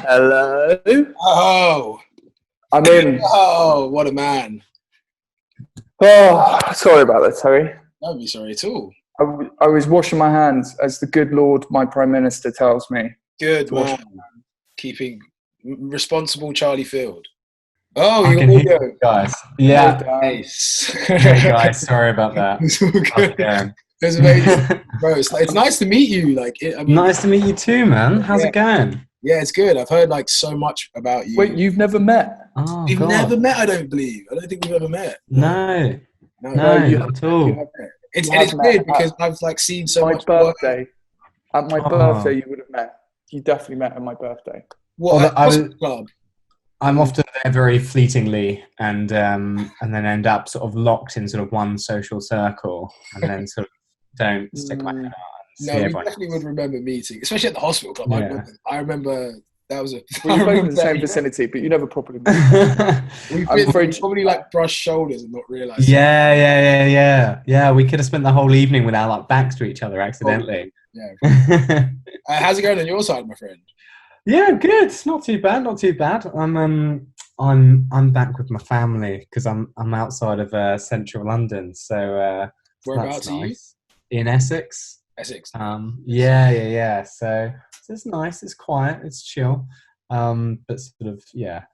Hello. Oh, I'm in. oh, what a man. Oh, sorry about that, Terry. Don't be sorry at all. I was washing my hands, as the good Lord, my Prime Minister, tells me Good to wash. man. Keeping responsible Charlie Field. Oh, I you can hear audio. you guys. Hey, Yeah. Dan. Nice. Hey guys, sorry about that. It's all How's it good. going? It's amazing. Bro, it's nice to meet you. Nice to meet you too, man. How's yeah, it going? yeah, it's good. I've heard like so much about you. Wait, you've never met? Oh We've God. never met, I don't believe. I don't think we've ever met. No, No. no, you not have. at all. You have, It's you and have it's met weird because I've like seen so my much work. birthday. At my Oh. birthday, you would have met. You definitely met at my birthday. What Although at Hospital Club? I'm often there very fleetingly, and then end up sort of locked in sort of one social circle, and then sort of don't stick my head out and see No, we everyone definitely else. would remember meeting, especially at the hospital club. Yeah. I remember that was a. Well, I you're both in remember the same that. vicinity, but you never properly met. We I'm afraid. probably like brushed shoulders and not realised. Yeah. We could have spent the whole evening with our like backs to each other accidentally. Yeah. How's it going on your side, my friend? Yeah, good. It's not too bad. Not too bad. I'm back with my family because I'm outside of central London, so Whereabouts that's are you? nice. In Essex. Essex. Yeah. So it's nice. It's quiet. It's chill. But sort of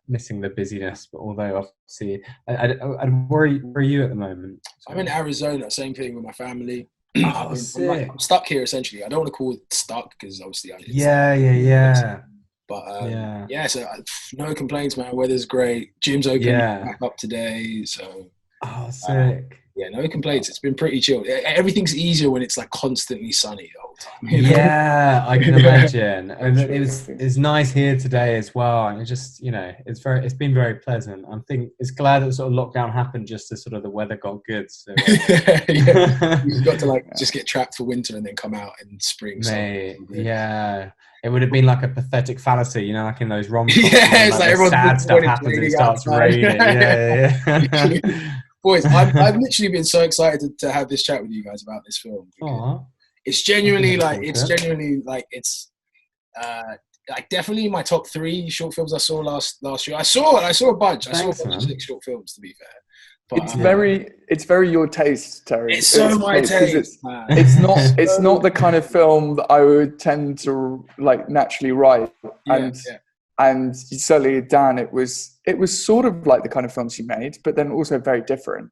missing the busyness. But although obviously, where are you at the moment? I'm in Arizona. Same thing with my family. Oh, sick. I'm stuck here essentially. I don't want to call it stuck because obviously Yeah. But Yeah. so no complaints, man. Weather's great. Gym's open back up today, so Oh, sick. yeah, no complaints. It's been pretty chill. Everything's easier when it's like constantly sunny the whole time. You know? Yeah, I can imagine. And it's nice here today as well. And it just it's been very pleasant. I think it's glad that sort of lockdown happened just as sort of the weather got good. So You've got to just get trapped for winter and then come out in spring. Mate, yeah. It would have been like a pathetic fallacy, like in those rom-coms. Yeah, it's like sad stuff happens and it starts raining. Yeah. Boys, I've literally been so excited to have this chat with you guys about this film. It's genuinely definitely my top 3 short films I saw last year. I saw a bunch. I saw a bunch of 6 short films, to be fair. But, it's very your taste, Terry. It's so my taste. It's not the kind of film that I would tend to like naturally write. And certainly Dan, it was sort of like the kind of films you made, but then also very different.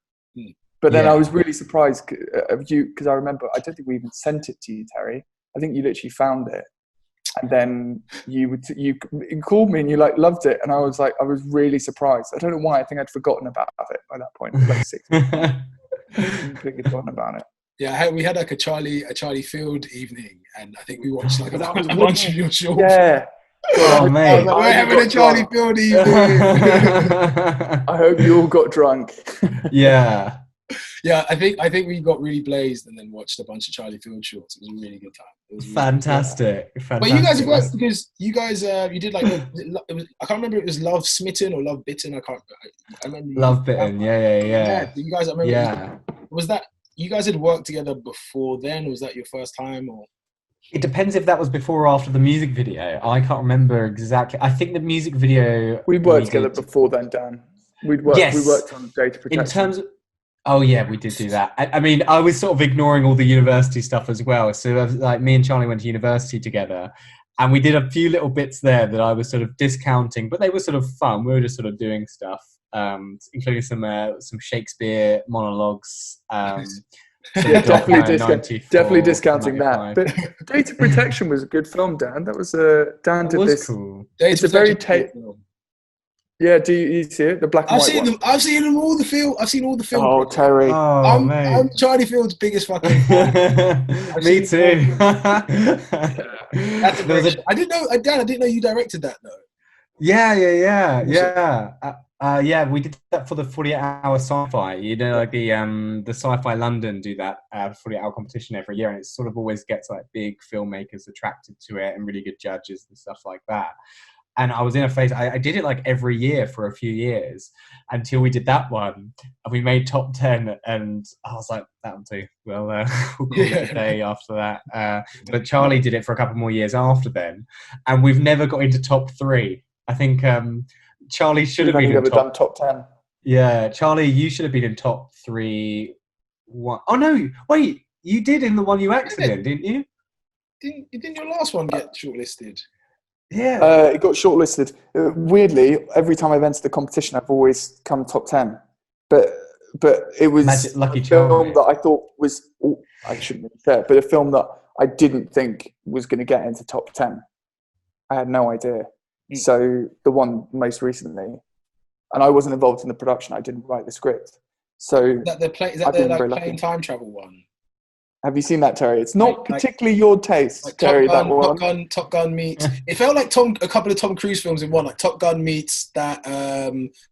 But then I was really surprised of you because I remember I don't think we even sent it to you, Terry. I think you literally found it, and then you called me and you like loved it, and I was really surprised. I don't know why. I think I'd forgotten about it by that point. Like 6 months. Completely forgotten about it. Yeah, we had like a Charlie Field evening, and I think we watched like a bunch of your shorts. Yeah. Oh, mate. We're having a Charlie Field evening. I hope you all got drunk. Yeah. Yeah, I think we got really blazed and then watched a bunch of Charlie Field shorts. It was a really good time. It was Fantastic. But you guys have worked because you guys you did like I can't remember if it was Love Smitten or Love Bitten. I remember Love Bitten. Yeah. You guys, I remember. Yeah. Was that you guys had worked together before then? Or was that your first time or? It depends if that was before or after the music video. I can't remember exactly. I think the music video. We worked together before then, Dan. We worked on data protection. In terms of, oh yeah, we did do that. I mean, I was sort of ignoring all the university stuff as well. So like me and Charlie went to university together, and we did a few little bits there that I was sort of discounting, but they were sort of fun. We were just sort of doing stuff, including some Shakespeare monologues. Yeah, definitely discounting that. But Data Protection was a good film, Dan. That was Dan did this. Cool. It's a very Yeah, do you see it? The black and white one. I've seen them all the film. I've seen all the films. Oh, Terry. I'm Charlie Field's biggest fucking fan. Me too. I didn't know, Dan. I didn't know you directed that though. Yeah. We did that for the 48-hour sci-fi. Like the Sci-Fi London do that 48-hour competition every year, and it sort of always gets like big filmmakers attracted to it and really good judges and stuff like that. and I was in a phase. I did it like every year for a few years until we did that one, and we made top 10. And I was like, that'll do. Well, we'll call it a day after that. But Charlie did it for a couple more years after then, and we've never got into top 3. I think Charlie should have been in done top 10. Yeah, Charlie, you should have been in top 3. Oh no, wait, you did in the one you acted in, didn't you? Didn't your last one get shortlisted? Yeah. It got shortlisted. Weirdly, every time I've entered the competition, I've always come top 10. But it was Lucky a film Charlie. that I thought was, I shouldn't really say it, but a film that I didn't think was going to get into top 10. I had no idea. So the one most recently, and I wasn't involved in the production. I didn't write the script. So is that the plane time travel one? Have you seen that, Terry? It's not particularly your taste, Terry. Top Gun meets. It felt like a couple of Tom Cruise films in one, like Top Gun meets that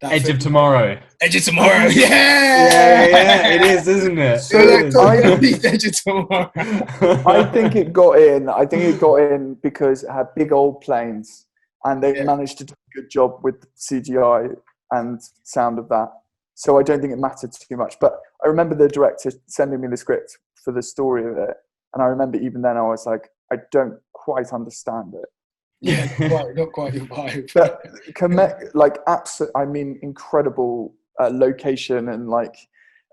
Edge of Tomorrow. Edge of Tomorrow, yeah, it is, isn't it? So Edge of Tomorrow. I think it got in. I think it got in because it had big old planes, and they managed to do a good job with CGI and sound of that. So I don't think it mattered too much. But I remember the director sending me the script for the story of it, and I remember even then I was like, I don't quite understand it. Yeah, not quite your vibe. But I mean, incredible location and like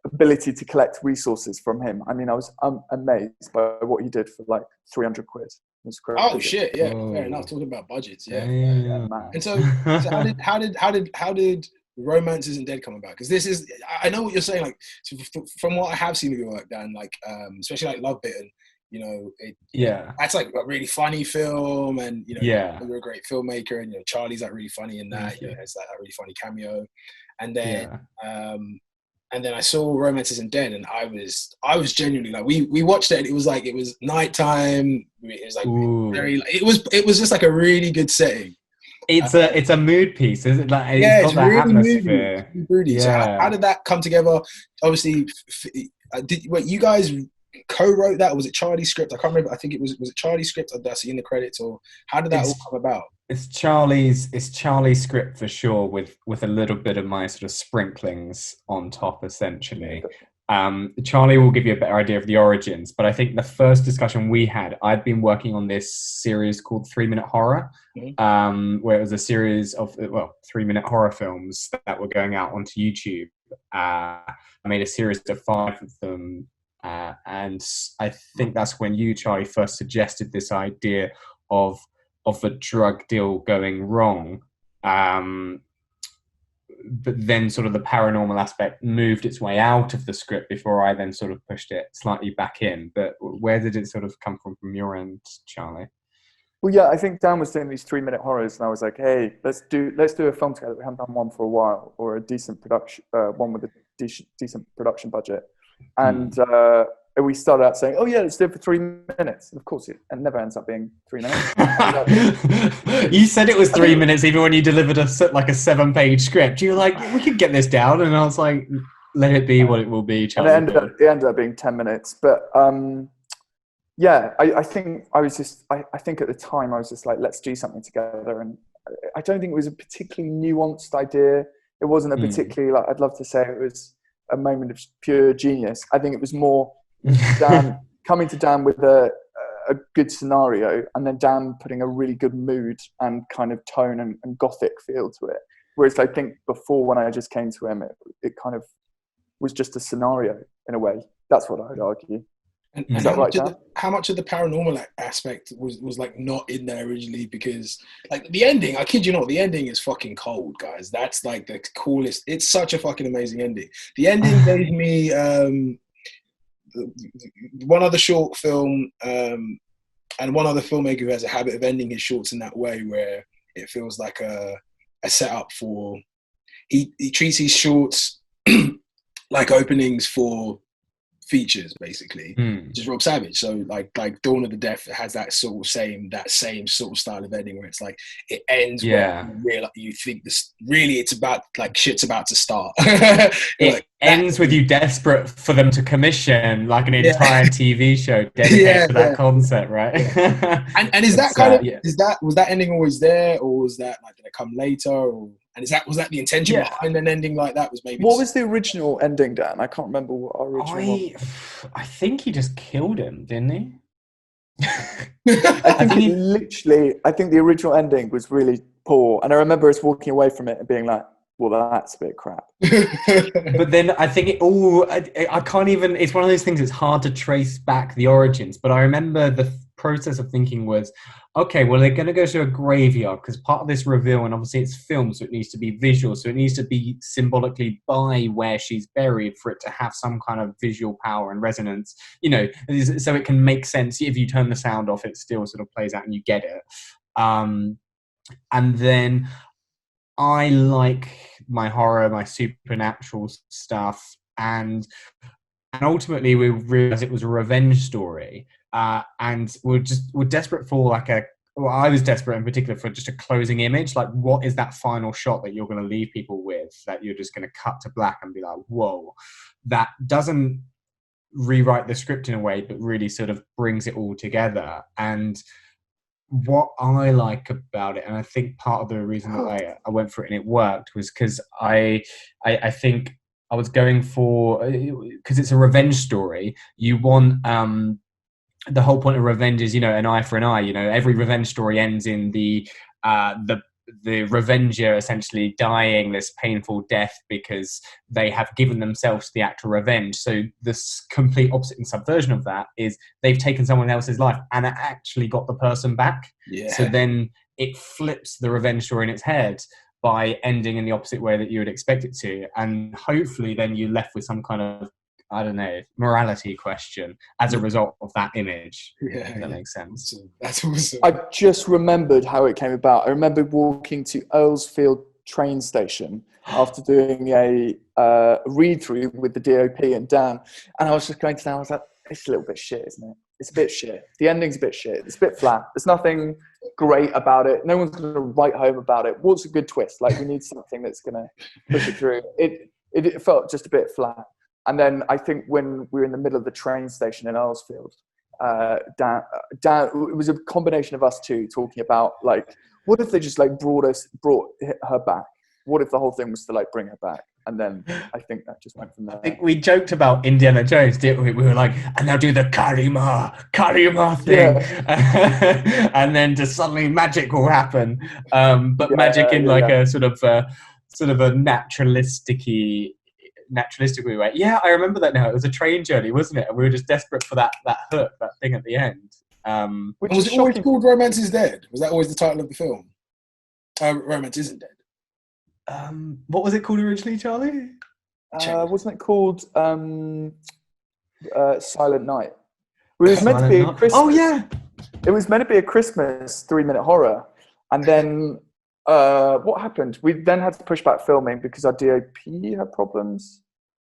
ability to collect resources from him. I mean, I was amazed by what he did for like 300 quid. It was crazy. Oh shit! Yeah, fair enough. Talking about budgets, yeah. Man. And so how did Romance Isn't Dead come about? Because this is, I know what you're saying. Like, from what I have seen of your work, Dan, like, especially like Love Bitten, you know, that's like a really funny film, and you know, you're a great filmmaker, and you know, Charlie's like really funny in that. You know, it's like a really funny cameo, and then I saw Romance Isn't Dead, and I was genuinely like, we watched it, and it was nighttime. It was like it was just like a really good setting. It's a mood piece, isn't it? Like, it's got that really atmosphere. Moody. Yeah. So how did that come together? Obviously, you guys co-wrote that, or was it Charlie's script? I can't remember. I think was it Charlie's script, or that's in the credits, or how did that all come about? It's Charlie's script for sure, with a little bit of my sort of sprinklings on top, essentially. Charlie will give you a better idea of the origins, but I think the first discussion we had, I'd been working on this series called 3 Minute Horror, where it was a series of 3-minute horror films that were going out onto YouTube. I made a series of 5 of them, and I think that's when you, Charlie, first suggested this idea of a drug deal going wrong. But then sort of the paranormal aspect moved its way out of the script before I then sort of pushed it slightly back in. But where did it sort of come from your end, Charlie? Well, yeah, I think Dan was doing these 3-minute horrors, and I was like, hey, let's do a film together. We haven't done one for a while, or a decent production, one with a decent production budget. And we started out saying, oh yeah, let's do it for 3 minutes. And of course, it never ends up being 3 minutes. You said it was 3 minutes even when you delivered a 7-page script. You were like, we could get this down. And I was like, let it be what it will be, Charlie. And it ended up being 10 minutes. But I think I think at the time I was just like, let's do something together. And I don't think it was a particularly nuanced idea. It wasn't a particularly, like, I'd love to say it was a moment of pure genius. I think it was more Dan coming to Dan with a good scenario, and then Dan putting a really good mood and kind of tone and gothic feel to it. Whereas I think before, when I just came to him, it kind of was just a scenario in a way. That's what I would argue. And how much of the paranormal aspect was like not in there originally? Because like the ending, I kid you not, the ending is fucking cold, guys. That's like the coolest. It's such a fucking amazing ending. The ending gave me one other short film, and one other filmmaker who has a habit of ending his shorts in that way, where it feels like a setup for. He treats his shorts like openings for features basically, which is Rob Savage. So like Dawn of the Deaf has that same sort of style of ending where it's like it ends where you think this really it's about like shit's about to start. It ends with you desperate for them to commission like an entire TV show dedicated to that concept, right? and is that kind of was that ending always there, or was that like did it come later, or and was that the intention behind an ending like that? Was maybe what was the original ending, Dan? I can't remember what our original was. I think he just killed him, didn't he? I think the original ending was really poor, and I remember us walking away from it and being like, well, that's a bit crap. But then I think I can't even, it's one of those things, it's hard to trace back the origins, but I remember the process of thinking was, okay, well, they're going to go to a graveyard because part of this reveal, and obviously it's film, so it needs to be visual, so it needs to be symbolically by where she's buried for it to have some kind of visual power and resonance, you know, so it can make sense. If you turn the sound off, it still sort of plays out and you get it. And then I like my horror, my supernatural stuff, and ultimately we realized it was a revenge story, and we're desperate for like I was desperate in particular for just a closing image, like what is that final shot that you're going to leave people with, that you're just going to cut to black and be like, whoa, that doesn't rewrite the script in a way, but really sort of brings it all together. And what I like about it, and I think part of the reason that I went for it and it worked, was because I think I was going for, because it's a revenge story. You want the whole point of revenge is, you know, an eye for an eye. You know, every revenge story ends in the revenger essentially dying this painful death because they have given themselves the act of revenge. So this complete opposite and subversion of that is they've taken someone else's life and actually got the person back. Yeah. So then it flips the revenge story in its head by ending in the opposite way that you would expect it to. And hopefully then you're left with some kind of, I don't know, morality question as a result of that image. Yeah, if that makes sense. That's awesome. I just remembered how it came about. I remember walking to Earlsfield train station after doing a read-through with the DOP and Dan, and I was just going to Dan, I was like, it's a little bit shit, isn't it? It's a bit shit. The ending's a bit shit. It's a bit flat. There's nothing great about it. No one's going to write home about it. What's a good twist? Like, we need something that's going to push it through. It felt just a bit flat. And then I think when we were in the middle of the train station in Earlsfield, Dan, it was a combination of us two talking about, like, what if they just like brought her back? What if the whole thing was to like bring her back? And then I think that just went from there. I think we joked about Indiana Jones, didn't we? We were like, and now do the Karima thing. Yeah. And then just suddenly magic will happen. But magic in like a sort of a naturalistic way. Yeah, I remember that now. It was a train journey, wasn't it? And we were just desperate for that hook, that thing at the end. Was it always called Romance is Dead? Was that always the title of the film? Romance Isn't Dead. What was it called originally, Charlie? Wasn't it called Silent Night? Well, it was meant to be a Christmas. Oh yeah, it was meant to be a Christmas 3-minute horror, and then what happened? We then had to push back filming because our DOP had problems.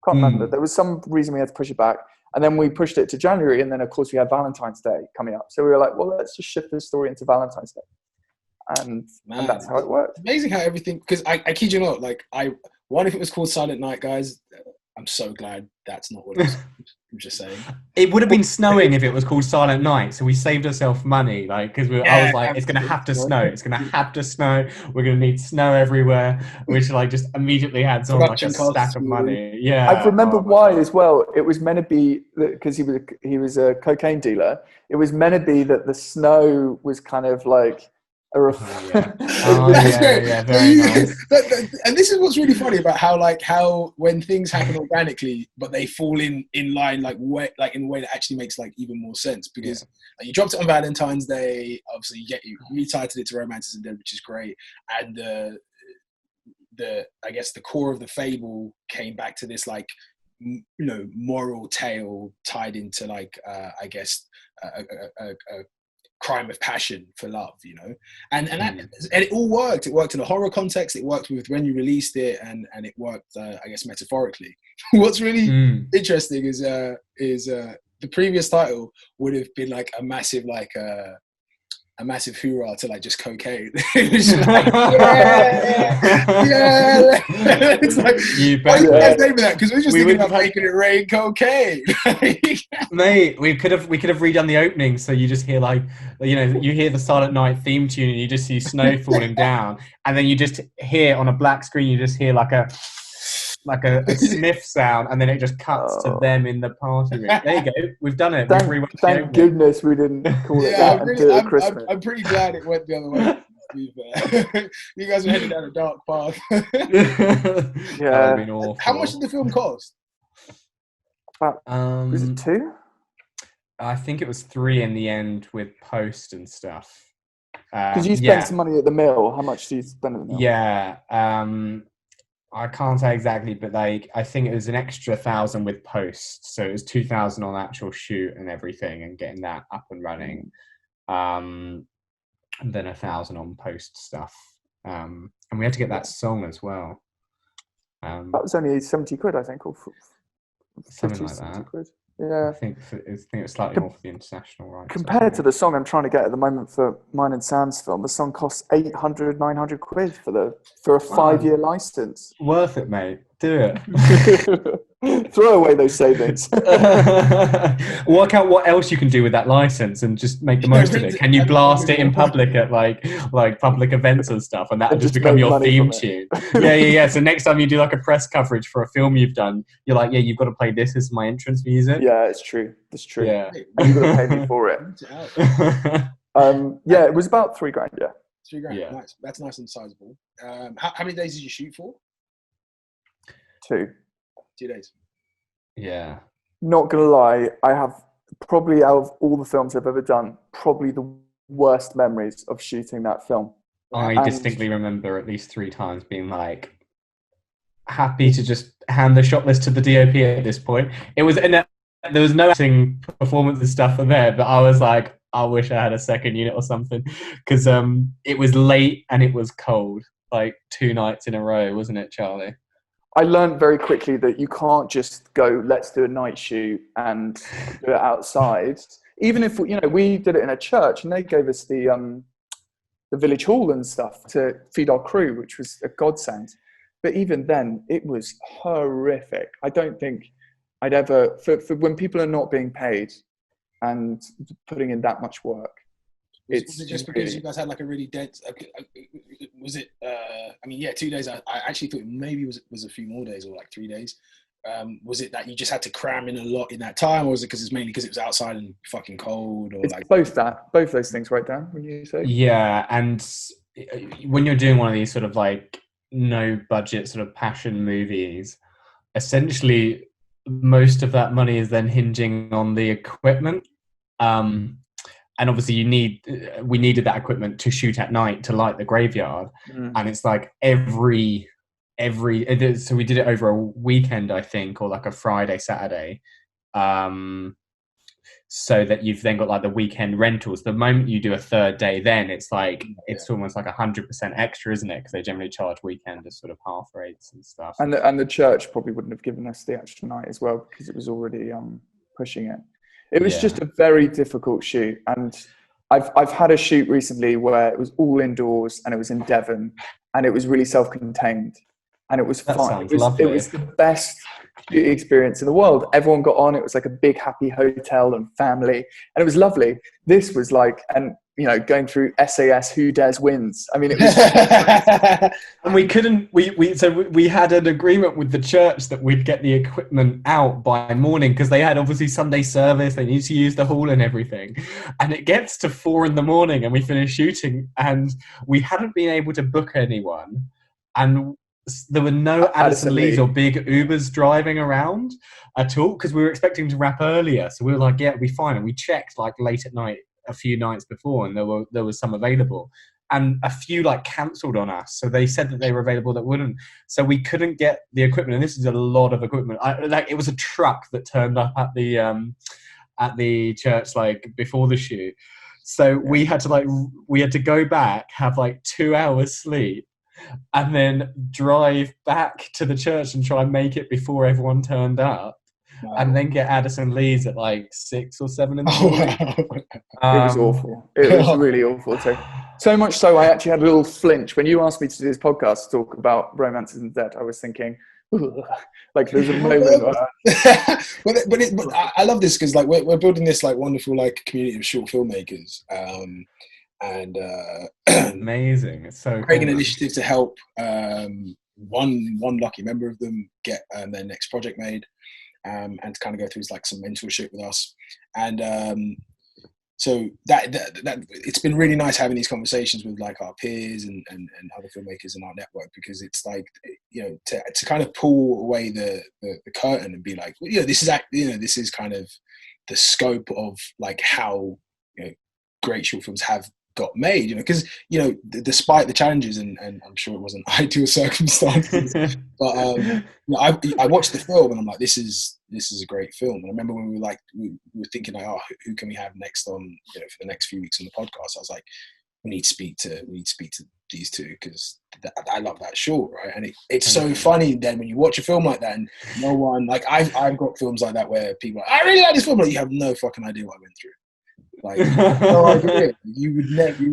Can't remember. There was some reason we had to push it back, and then we pushed it to January, and then of course we had Valentine's Day coming up. So we were like, well, let's just shift this story into Valentine's Day. And that's how it worked. Amazing how everything, because I kid you not, like what if it was called Silent Night, guys? I'm so glad that's not what it was. I'm just saying. It would have been snowing if it was called Silent Night, so we saved ourselves money, like, because I was like, it's going to have to snow. It's going to have to snow. We're going to need snow everywhere, which like just immediately had on like a stack of money. Yeah, I remember why as well. It was meant to be because he was a cocaine dealer. It was meant to be that the snow was kind of like. That's great. Yeah, very nice. And this is what's really funny about how when things happen organically, but they fall in line in a way that actually makes like even more sense, because like, you dropped it on Valentine's Day. Obviously, you retitled it to Romance Isn't Dead, which is great, and I guess the core of the fable came back to this like moral tale tied into like I guess a crime of passion for love, you know, and it all worked. It worked in a horror context. It worked with when you released it, and it worked, I guess, metaphorically. What's really interesting is the previous title would have been like a massive hoorah to like just cocaine. It was just like, yeah. It's like, why did you guys name that? Because we're just thinking about making it rain cocaine. Mate, we could have redone the opening so you just hear like, you know, you hear the Silent Night theme tune and you just see snow falling down, and then you just hear on a black screen, you just hear like a sniff sound, and then it just cuts to them in the party room. There you go, we've done it. Thank goodness we didn't call it that and do it at Christmas. I'm pretty glad it went the other way. You guys were heading down a dark path. Yeah. Been awful. How much did the film cost? Was it 2? I think it was 3 in the end with post and stuff. Did you spend some money at the mill? How much did you spend at the mill? Yeah. I can't say exactly, but like I think it was an extra 1,000 with post, so it was 2,000 on actual shoot and everything, and getting that up and running, and then 1,000 on post stuff, and we had to get that song as well. That was only 70 quid, I think, or 50, something like that. Quid. Yeah, I think it was slightly more for the international rights. Compared to the song I'm trying to get at the moment for mine and Sam's film, the song costs 800, 900 quid for a 5-year license. Worth it, mate. Do it. Throw away those savings. Work out what else you can do with that license and just make the most of it. Can you blast it in public at like public events and stuff, and that'll just become your theme tune? Yeah. So next time you do like a press coverage for a film you've done, you're like, you've got to play this as my entrance music. Yeah, it's true. It's true. Yeah. You've got to pay me for it. It was about $3,000. Yeah. $3,000. Yeah. Nice. That's nice and sizable. How many days did you shoot for? 2 days. Yeah. Not gonna lie, I have probably, out of all the films I've ever done, probably the worst memories of shooting that film. I distinctly remember at least 3 times being like happy to just hand the shot list to the DOP at this point. There was no acting performance and stuff in there, but I was like, I wish I had a second unit or something, because it was late and it was cold, like 2 nights in a row, wasn't it, Charlie? I learned very quickly that you can't just go, let's do a night shoot and do it outside. Even if, we did it in a church and they gave us the village hall and stuff to feed our crew, which was a godsend. But even then, it was horrific. I don't think I'd ever, for when people are not being paid and putting in that much work. Was it just because you guys had like a really dense? Was it? 2 days. I actually thought maybe was a few more days, or like 3 days. Was it that you just had to cram in a lot in that time, or was it because it was outside and fucking cold? Or it's both those things, right, Dan? When you say and when you're doing one of these sort of like no budget sort of passion movies, essentially most of that money is then hinging on the equipment. And obviously we needed that equipment to shoot at night to light the graveyard. And it's like every, so we did it over a weekend, I think, or like a Friday, Saturday. So that you've then got like the weekend rentals. The moment you do a third day, then it's like, it's almost like 100% extra, isn't it? Because they generally charge weekend as sort of half rates and stuff. And the church probably wouldn't have given us the extra night as well, because it was already pushing it. It was just a very difficult shoot, and I've had a shoot recently where it was all indoors and it was in Devon, and it was really self-contained, and it was fun. It was the best experience in the world. Everyone got on. It was like a big happy hotel and family, and it was lovely. This was like, going through SAS Who Dares Wins. I mean, it was and we couldn't, we had an agreement with the church that we'd get the equipment out by morning, because they had obviously Sunday service, they needed to use the hall and everything. And it gets to 4 a.m. and we finish shooting, and we hadn't been able to book anyone. And there were no Addison Lees or big Ubers driving around at all, because we were expecting to wrap earlier. So we were like, yeah, it'll be fine. And we checked like late at night a few nights before, and there was some available, and a few like cancelled on us. So they said that they were available that wouldn't. So we couldn't get the equipment, and this is a lot of equipment. It was a truck that turned up at the church like before the shoot. So we had to go back, have like 2 hours sleep, and then drive back to the church and try and make it before everyone turned up. Wow. And then get Addison Lee's at like 6 or 7 in the morning. Wow. It was awful. It was really awful. So much so I actually had a little flinch. When you asked me to do this podcast to talk about Romances and Dead, I was thinking, like there's a moment but I love this because like we're building this like wonderful like community of short filmmakers. And amazing. It's so creating an initiative to help one lucky member of them get their next project made. And to kind of go through like some mentorship with us, and so that it's been really nice having these conversations with like our peers and other filmmakers in our network, because it's like, you know, to kind of pull away the curtain and be like, well, you know, this is kind of the scope of like how, you know, great short films have got made, you know, because, you know, despite the challenges, and I'm sure it wasn't ideal circumstances, but you know, I watched the film and I'm like, this is a great film. And I remember when we were thinking like, oh, who can we have next on, you know, for the next few weeks on the podcast? I was like, we need to speak to these two, because I love that short, right? And it's so funny then when you watch a film like that and no one, like I've got films like that where people are like, I really like this film, but you have no fucking idea what I went through. Like, no idea. You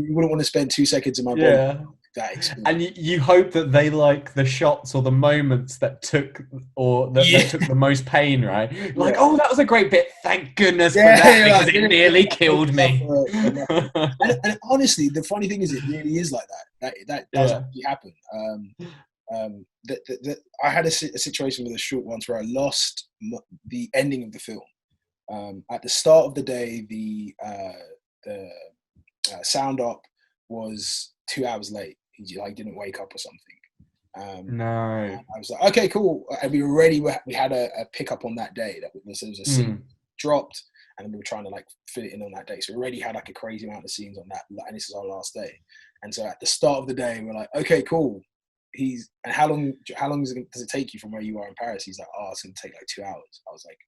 wouldn't want to spend 2 seconds in my body. Yeah. That experience. And you hope that they like the shots or the moments that took that took the most pain, right? Like, oh, that was a great bit. Thank goodness for that, because it nearly killed me. And honestly, the funny thing is, it really is like that. That does actually happen. I had a situation with a short once where I lost the ending of the film. At the start of the day, the sound op was 2 hours late. He like didn't wake up or something. No. I was like, okay, cool. And we had a pickup on that day. There was a scene dropped, and we were trying to like fit it in on that day. So we already had like a crazy amount of scenes on that, and this is our last day. And so at the start of the day, we're like, okay, cool. And how long does it take you from where you are in Paris? He's like, oh, it's gonna take like 2 hours. I was like,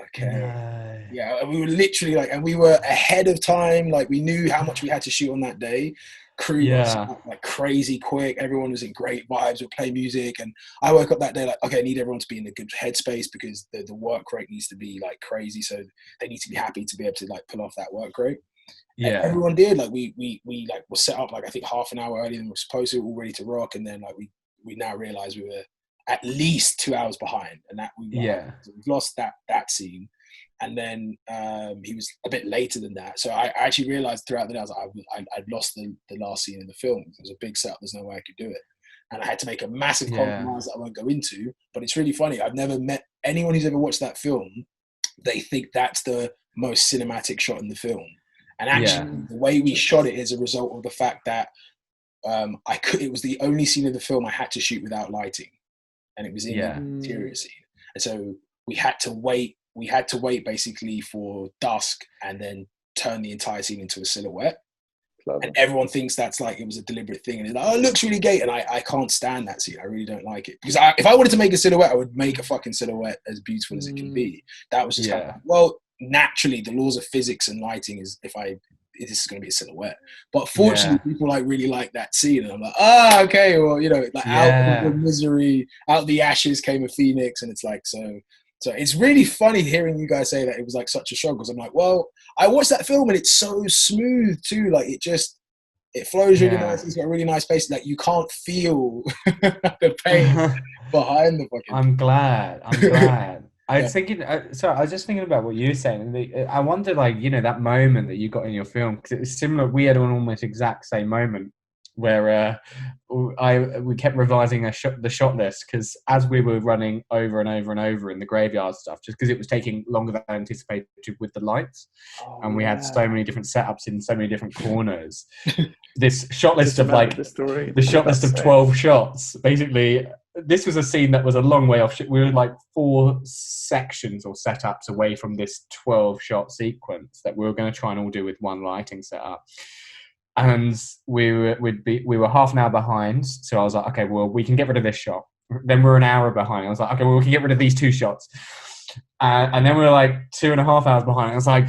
okay. No. Yeah, and we were literally like, and we were ahead of time. Like we knew how much we had to shoot on that day. Crew was like crazy quick. Everyone was in great vibes. We'd play music, and I woke up that day like, okay, I need everyone to be in a good headspace, because the work rate needs to be like crazy. So they need to be happy to be able to like pull off that work rate. Yeah, and everyone did. Like we like were set up like I think half an hour earlier than we were supposed to, all ready to rock. And then like we now realized we were at least 2 hours behind, and that we've lost that scene. And then he was a bit later than that. So I actually realized throughout the day, I was like, I'd lost the last scene in the film. It was a big setup. There's no way I could do it. And I had to make a massive compromise that I won't go into. But it's really funny. I've never met anyone who's ever watched that film. They think that's the most cinematic shot in the film. And actually, the way we shot it is a result of the fact that it was the only scene of the film I had to shoot without lighting. And it was in the interior scene. And so we had to wait basically for dusk and then turn the entire scene into a silhouette. Clever. And everyone thinks that's like, it was a deliberate thing. And it's like, oh, it looks really gay. And I can't stand that scene. I really don't like it. Because if I wanted to make a silhouette, I would make a fucking silhouette as beautiful as it can be. That was just naturally, the laws of physics and lighting is this is going to be a silhouette. But fortunately, people like really like that scene. And I'm like, okay, well, you know, like out of the misery, out of the ashes came a phoenix. And it's like, so it's really funny hearing you guys say that it was like such a struggle. Because I'm like, well, I watched that film and it's so smooth too. Like it flows really nice. It's got a really nice pace. Like you can't feel the pain behind the fucking. I'm glad. I was thinking. Sorry, I was just thinking about what you were saying. I wonder, like, you know, that moment that you got in your film, because it was similar. We had an almost exact same moment where we kept revising the shot list, because as we were running over and over and over in the graveyard stuff, just because it was taking longer than anticipated with the lights, and we had so many different setups in so many different corners. This shot list of like the shot list of 12 shots, basically. This was a scene that was a long way off. We were like 4 sections or setups away from this 12-shot sequence that we were going to try and all do with one lighting setup. And we were half an hour behind. So I was like, okay, well, we can get rid of this shot. Then we're an hour behind. I was like, okay, well, we can get rid of these 2 shots. And then we were like 2.5 hours behind. I was like,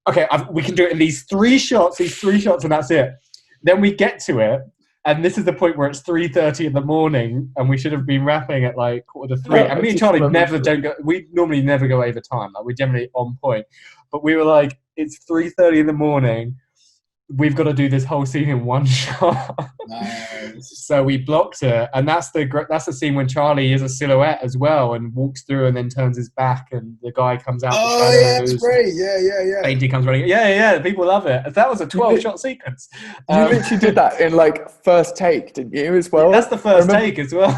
okay, we can do it in these three shots, and that's it. Then we get to it, and this is the point where it's 3:30 in the morning, and we should have been wrapping at like 2:45. And me and Charlie we normally never go over time. Like, we're generally on point. But we were like, it's 3:30 in the morning. We've got to do this whole scene in one shot. Nice. So we blocked it, and that's the scene when Charlie is a silhouette as well, and walks through and then turns his back, and the guy comes out. Oh yeah, that's great. Yeah. Fainty comes running. Yeah. People love it. That was a 12-shot sequence. You literally did that in like first take, didn't you? As well. Yeah, that's the first take as well.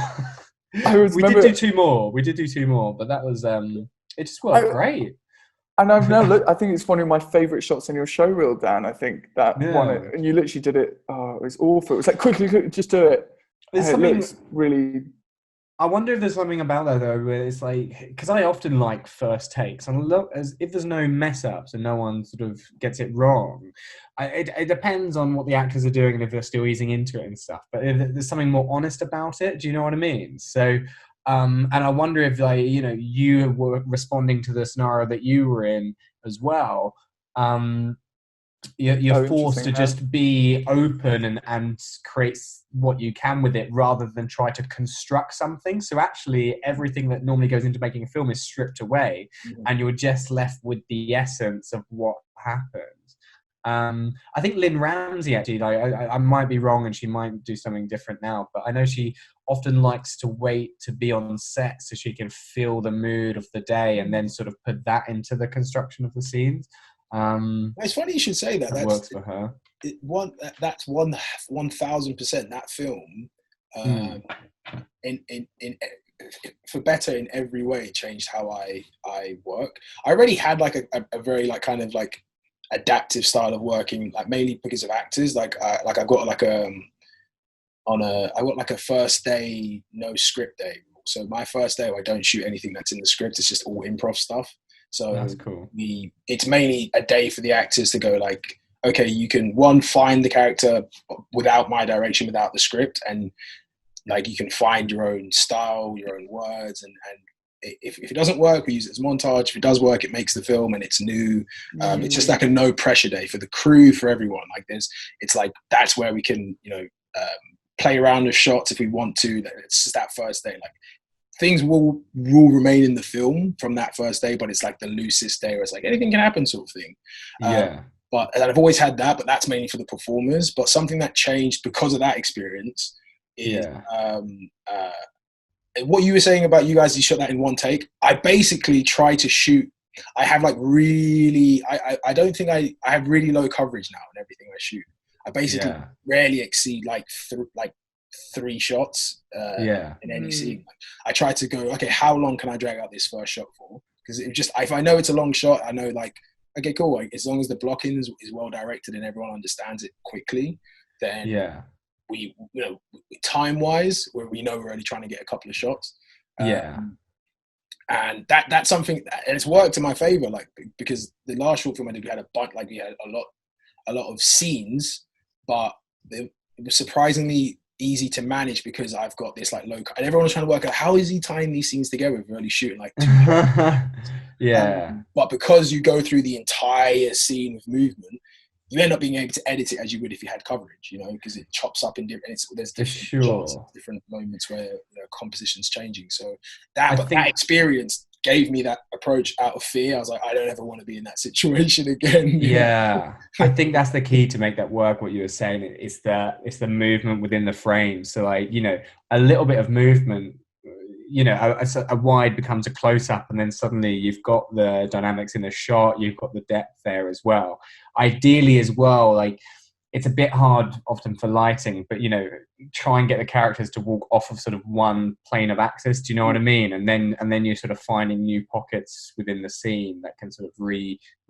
We did do two more, but that was it just worked great. And I've now looked. I think it's one of my favourite shots on your show reel, Dan. I think that one, and you literally did it. Oh, it was awful. It was like quickly, just do it. There's something looks really. I wonder if there's something about that though, where it's like, because I often like first takes, and look, as if there's no mess ups and no one sort of gets it wrong. It depends on what the actors are doing and if they're still easing into it and stuff. But if there's something more honest about it, do you know what I mean? So. And I wonder if, like, you know, you were responding to the scenario that you were in as well. You're forced to just be open and create what you can with it rather than try to construct something. So actually, everything that normally goes into making a film is stripped away, and you're just left with the essence of what happened. I think Lynn Ramsey, actually, I might be wrong and she might do something different now, but I know she often likes to wait to be on set so she can feel the mood of the day and then sort of put that into the construction of the scenes. It's funny you should say that. That works for her. That's 1,000% that film. For better in every way, changed how I work. I already had like a very like kind of like adaptive style of working, like mainly because of actors. Like I've got like I got like a first day no script day. So my first day I don't shoot anything that's in the script. It's just all improv stuff. So that's cool. It's mainly a day for the actors to go like, okay, you can find the character without my direction, without the script, and like you can find your own style, your own words, and if it doesn't work, we use it as montage. If it does work, it makes the film and it's new. It's just like a no pressure day for the crew, for everyone. Like it's like, that's where we can, you know, play around with shots if we want to. It's just that first day. Like things will remain in the film from that first day, but it's like the loosest day where it's like anything can happen sort of thing. But I've always had that, but that's mainly for the performers. But something that changed because of that experience is what you were saying about you guys, you shot that in one take. I basically try to shoot. I have like really, I don't think I have really low coverage now in everything I shoot. I basically rarely exceed like 3 shots in any scene. Like, I try to go, okay, how long can I drag out this first shot for? Because if I know it's a long shot, I know like, okay, cool. Like, as long as the blocking is well directed and everyone understands it quickly, then we, you know, time wise, where we know we're only trying to get a couple of shots. And that's something, and it's worked in my favor, like, because the last short film I did, we had a lot of scenes, but it was surprisingly easy to manage because I've got this like low, and everyone was trying to work out how is he tying these scenes together if we're only shooting like 2 shots. But because you go through the entire scene with movement, you end up being able to edit it as you would if you had coverage, you know, because it chops up in different, there's different shots, different moments where, you know, composition's changing. So that experience gave me that approach out of fear. I was like, I don't ever want to be in that situation again. I think that's the key to make that work. What you were saying, it's the movement within the frame. So like, you know, a little bit of movement, you know, a wide becomes a close-up, and then suddenly you've got the dynamics in the shot, you've got the depth there as well. Ideally as well, like, it's a bit hard often for lighting, but, you know, try and get the characters to walk off of sort of one plane of axis, do you know what I mean? And then you're sort of finding new pockets within the scene that can sort of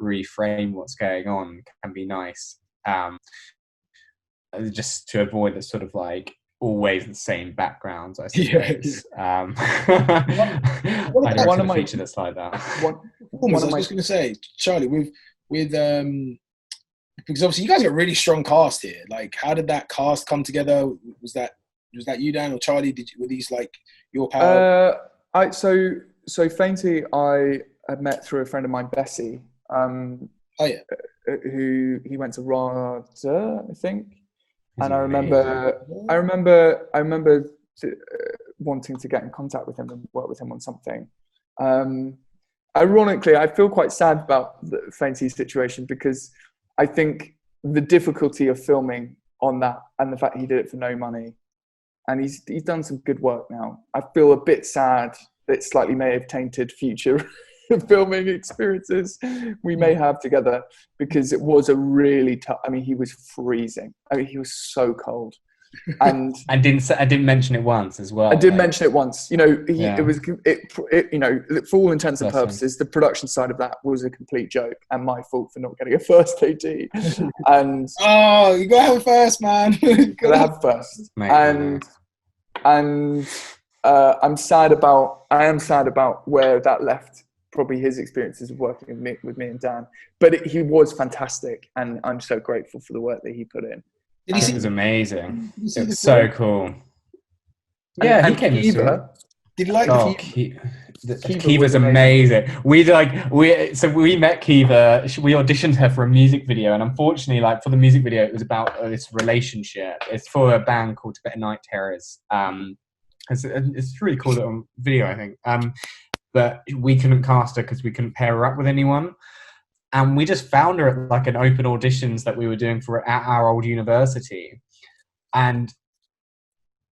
reframe what's going on, can be nice. Just to avoid the sort of like, always the same backgrounds, I suppose. One of my feature that's like that. I was just going to say, Charlie, with because obviously you guys got a really strong cast here. Like, how did that cast come together? Was that you, Dan, or Charlie? Were these like your power? So Fainty, I had met through a friend of mine, Bessie. Oh yeah. Who he went to RADA, I think. And I remember wanting to get in contact with him and work with him on something. Ironically, I feel quite sad about the Fainty's situation because I think the difficulty of filming on that and the fact he did it for no money, and he's done some good work now. I feel a bit sad that it slightly may have tainted future filming experiences we may have together, because it was a really tough. I mean, he was freezing. I mean, he was so cold. And I didn't mention it once as well. I did mention it once. You know, it was you know, for all intents and purposes, the production side of that was a complete joke and my fault for not getting a first AD. And oh, you gotta have a first, man. gotta have first. Mate, and I am sad about where that left probably his experiences of working with me and Dan. But he was fantastic, and I'm so grateful for the work that he put in. It was amazing. It was so cool. Yeah, he came to see it. Did you like Kiva's amazing. We met Kiva. We auditioned her for a music video, and unfortunately, like for the music video, it was about this relationship. It's for a band called Tibetan Night Terrors. It's a really cool little video, I think. But we couldn't cast her because we couldn't pair her up with anyone. And we just found her at like an open auditions that we were doing at our old university. And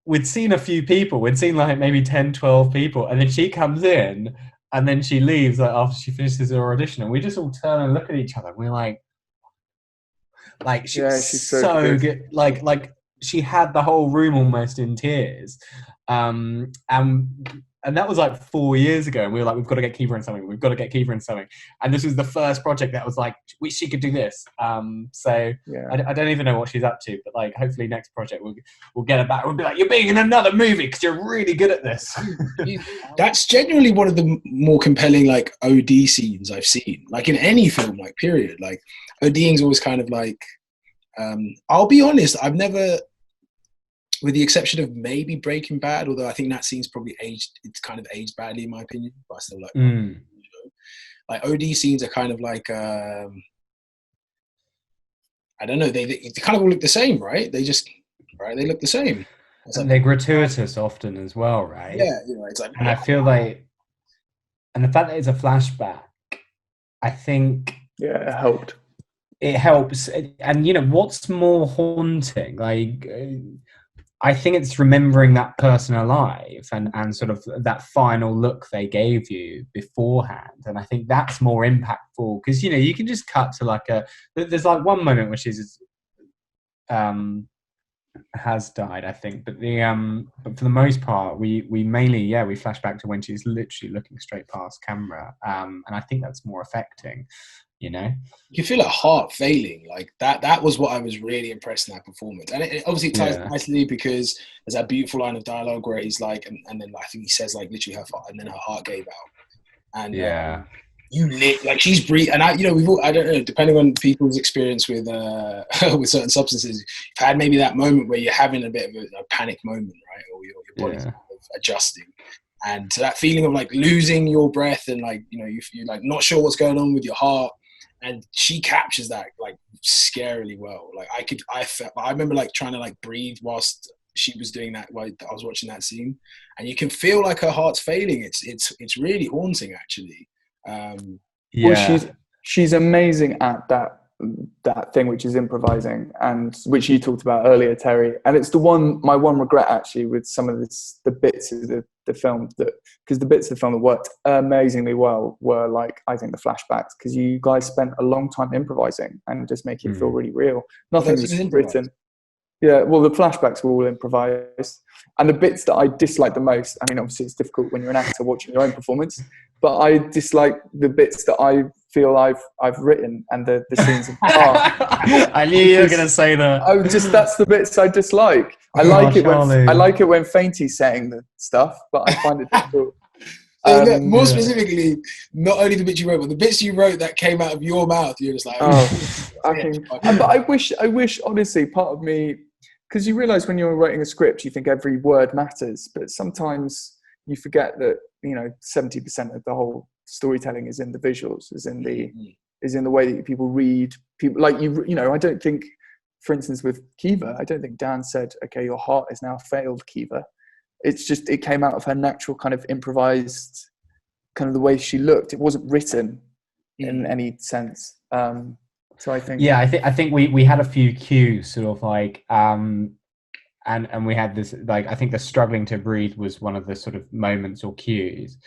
we'd seen a few people. We'd seen like maybe 10, 12 people. And then she comes in and then she leaves like after she finishes her audition. And we just all turn and look at each other. And we're like she's so good. Like she had the whole room almost in tears. And that was like 4 years ago. And we were like, we've got to get Kiva in something. We've got to get Kiva in something. And this was the first project that was like, she could do this. I don't even know what she's up to, but like, hopefully next project we'll get her back. We'll be like, you're being in another movie because you're really good at this. That's genuinely one of the more compelling like OD scenes I've seen. Like in any film, like period. Like ODing's always kind of like, I'll be honest, I've never, with the exception of maybe Breaking Bad, although I think that scene's probably it's kind of aged badly in my opinion, but I still like it. Like OD scenes are kind of like, I don't know, they kind of all look the same, right? They look the same. And they're gratuitous often as well, right? Yeah, you know, it's like, and I feel like, and the fact that it's a flashback, I think it helped. It helps. And you know, what's more haunting? Like, I think it's remembering that person alive and sort of that final look they gave you beforehand. And I think that's more impactful because, you know, you can just cut to like there's like one moment where she's has died, I think. But but for the most part, we mainly, we flash back to when she's literally looking straight past camera. And I think that's more affecting. You know, you feel her heart failing like that. That was what I was really impressed in that performance, and it obviously ties nicely because there's that beautiful line of dialogue where he's like, and then I think he says like literally and then her heart gave out, and you lit like she's breathing. And I don't know, depending on people's experience with with certain substances, you've had maybe that moment where you're having a bit of a panic moment, right, or your body's kind of adjusting. And so that feeling of like losing your breath and like, you know, you're like not sure what's going on with your heart. And she captures that like scarily well. Like I remember like trying to like breathe whilst she was doing that while I was watching that scene, and you can feel like her heart's failing. It's really haunting actually. Well, she's amazing at that thing which is improvising, and which you talked about earlier, Terry. And it's my one regret actually with some of the bits of the film because the bits of the film that worked amazingly well were like, I think the flashbacks, because you guys spent a long time improvising and just making it feel really real. Nothing was written. Yeah, well, the flashbacks were all improvised. And the bits that I dislike the most, I mean, obviously it's difficult when you're an actor watching your own performance, but I dislike the bits that I feel I've written and the scenes of I knew you were going to say that. That's the bits I dislike. I like it when Fainty's saying the stuff, but I find it difficult. More specifically, not only the bits you wrote, but the bits you wrote that came out of your mouth, you're just like, but I wish, honestly, part of me, because you realise when you're writing a script, you think every word matters, but sometimes you forget that, you know, 70% of the whole storytelling is in the visuals, is in is in the way that people read people. Like you know, I don't think, for instance, with Kiva, I don't think Dan said, "Okay, your heart is now failed, Kiva." It's just it came out of her natural kind of improvised, kind of the way she looked. It wasn't written in any sense. So I think, yeah, I think we had a few cues, sort of like, and we had this, like, I think the struggling to breathe was one of the sort of moments or cues.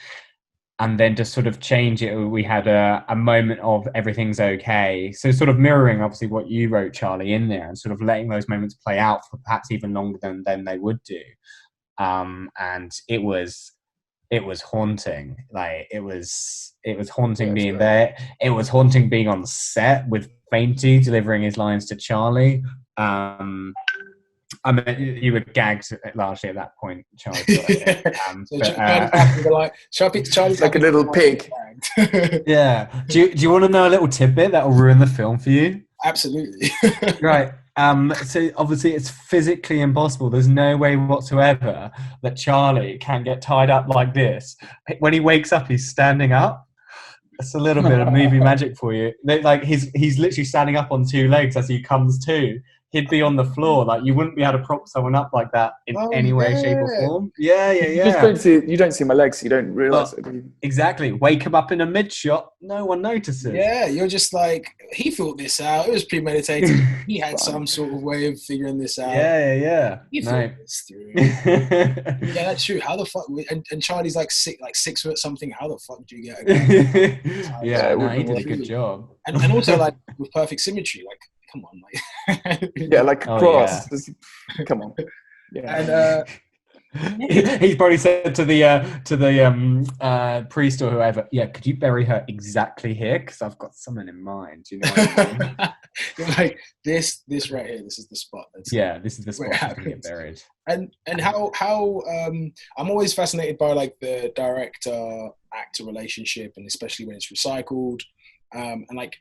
And then to sort of change it, we had a moment of everything's okay. So sort of mirroring, obviously, what you wrote, Charlie, in there, and sort of letting those moments play out for perhaps even longer than they would do. And it was haunting. Like, it was haunting being there. It was haunting being on set with Fainty delivering his lines to Charlie. I mean, you were gagged largely at that point, Charlie. Charlie's like a little pig. Yeah. Do you want to know a little tidbit that will ruin the film for you? Absolutely. Right. So obviously it's physically impossible. There's no way whatsoever that Charlie can get tied up like this. When he wakes up, he's standing up. That's a little bit of movie magic for you. Like he's literally standing up on two legs as he comes to. He'd be on the floor. Like, you wouldn't be able to prop someone up like that in any way, shape, or form. Yeah. You don't see my legs. You don't realise it. Exactly. Wake him up in a mid shot. No one notices. Yeah, you're just like, he thought this out. It was premeditated. He had some sort of way of figuring this out. Yeah. He thought this through. Yeah, that's true. How the fuck? And Charlie's like 6 foot something. How the fuck do you get a gun? He did a good job. And also, like, with perfect symmetry, like, come on, like. Yeah, like cross. Yeah. Come on. Yeah. And he's probably said to the priest or whoever, "Yeah, could you bury her exactly here? Because I've got someone in mind." You know what I mean? You're like, this right here. This is the spot. This is the spot she's gonna get buried. And how I'm always fascinated by, like, the director actor relationship, and especially when it's recycled, and like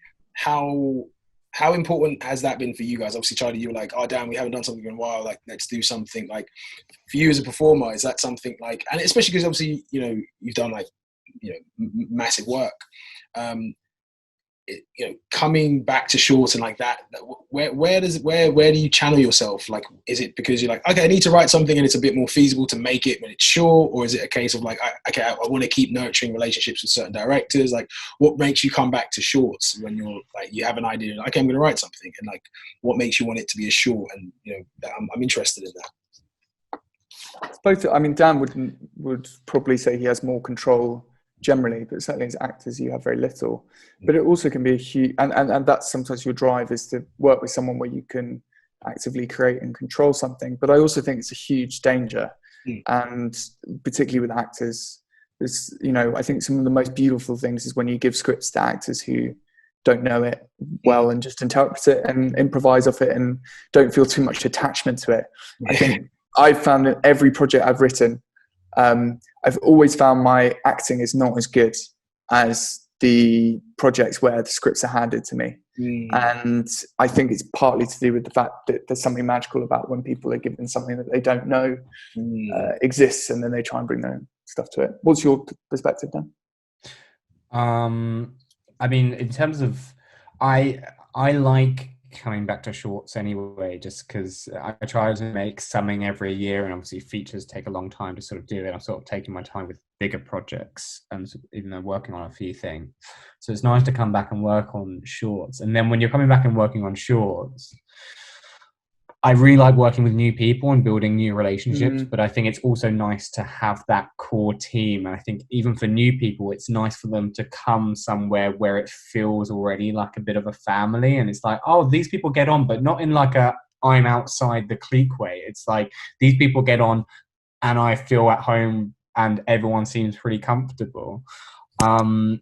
how important has that been for you guys? Obviously, Charlie, you were like, "Oh, damn, we haven't done something in a while. Like, let's do something." Like, for you as a performer, is that something like, and especially because obviously, you know, you've done, like, you know, massive work. You know, coming back to shorts and like that, where do you channel yourself? Like, is it because you're like, okay, I need to write something and it's a bit more feasible to make it when it's short, or is it a case of like, I want to keep nurturing relationships with certain directors? Like, what makes you come back to shorts when you're like, you have an idea, like, okay, I'm going to write something, and like, what makes you want it to be a short? And, you know, I'm interested in that. It's both. I mean, Dan would probably say he has more control generally, but certainly as actors you have very little. But it also can be a huge, and that's sometimes your drive, is to work with someone where you can actively create and control something. But I also think it's a huge danger, and particularly with actors, is, you know, I think some of the most beautiful things is when you give scripts to actors who don't know it well and just interpret it and improvise off it and don't feel too much attachment to it. I think I've found in every project I've written, I've always found my acting is not as good as the projects where the scripts are handed to me. And I think it's partly to do with the fact that there's something magical about when people are given something that they don't know exists, and then they try and bring their own stuff to it. What's your perspective, Dan? I mean, in terms of, I like coming back to shorts anyway, just because I try to make something every year, and obviously features take a long time to sort of do it. I'm sort of taking my time with bigger projects, and even though working on a few things, so it's nice to come back and work on shorts. And then when you're coming back and working on shorts, I really like working with new people and building new relationships, but I think it's also nice to have that core team. And I think even for new people, it's nice for them to come somewhere where it feels already like a bit of a family. And it's like, oh, these people get on, but not in like a I'm outside the clique way. It's like, these people get on and I feel at home and everyone seems pretty comfortable. And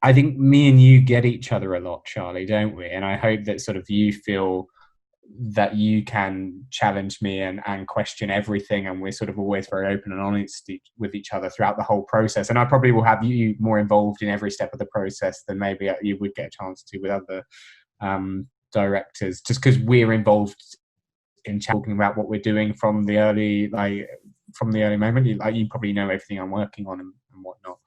I think me and you get each other a lot, Charlie, don't we? And I hope that sort of you feel that you can challenge me and question everything, and we're sort of always very open and honest with each other throughout the whole process. And I probably will have you more involved in every step of the process than maybe you would get a chance to with other directors, just because we're involved in talking about what we're doing from the early moment. You probably know everything I'm working on and whatnot.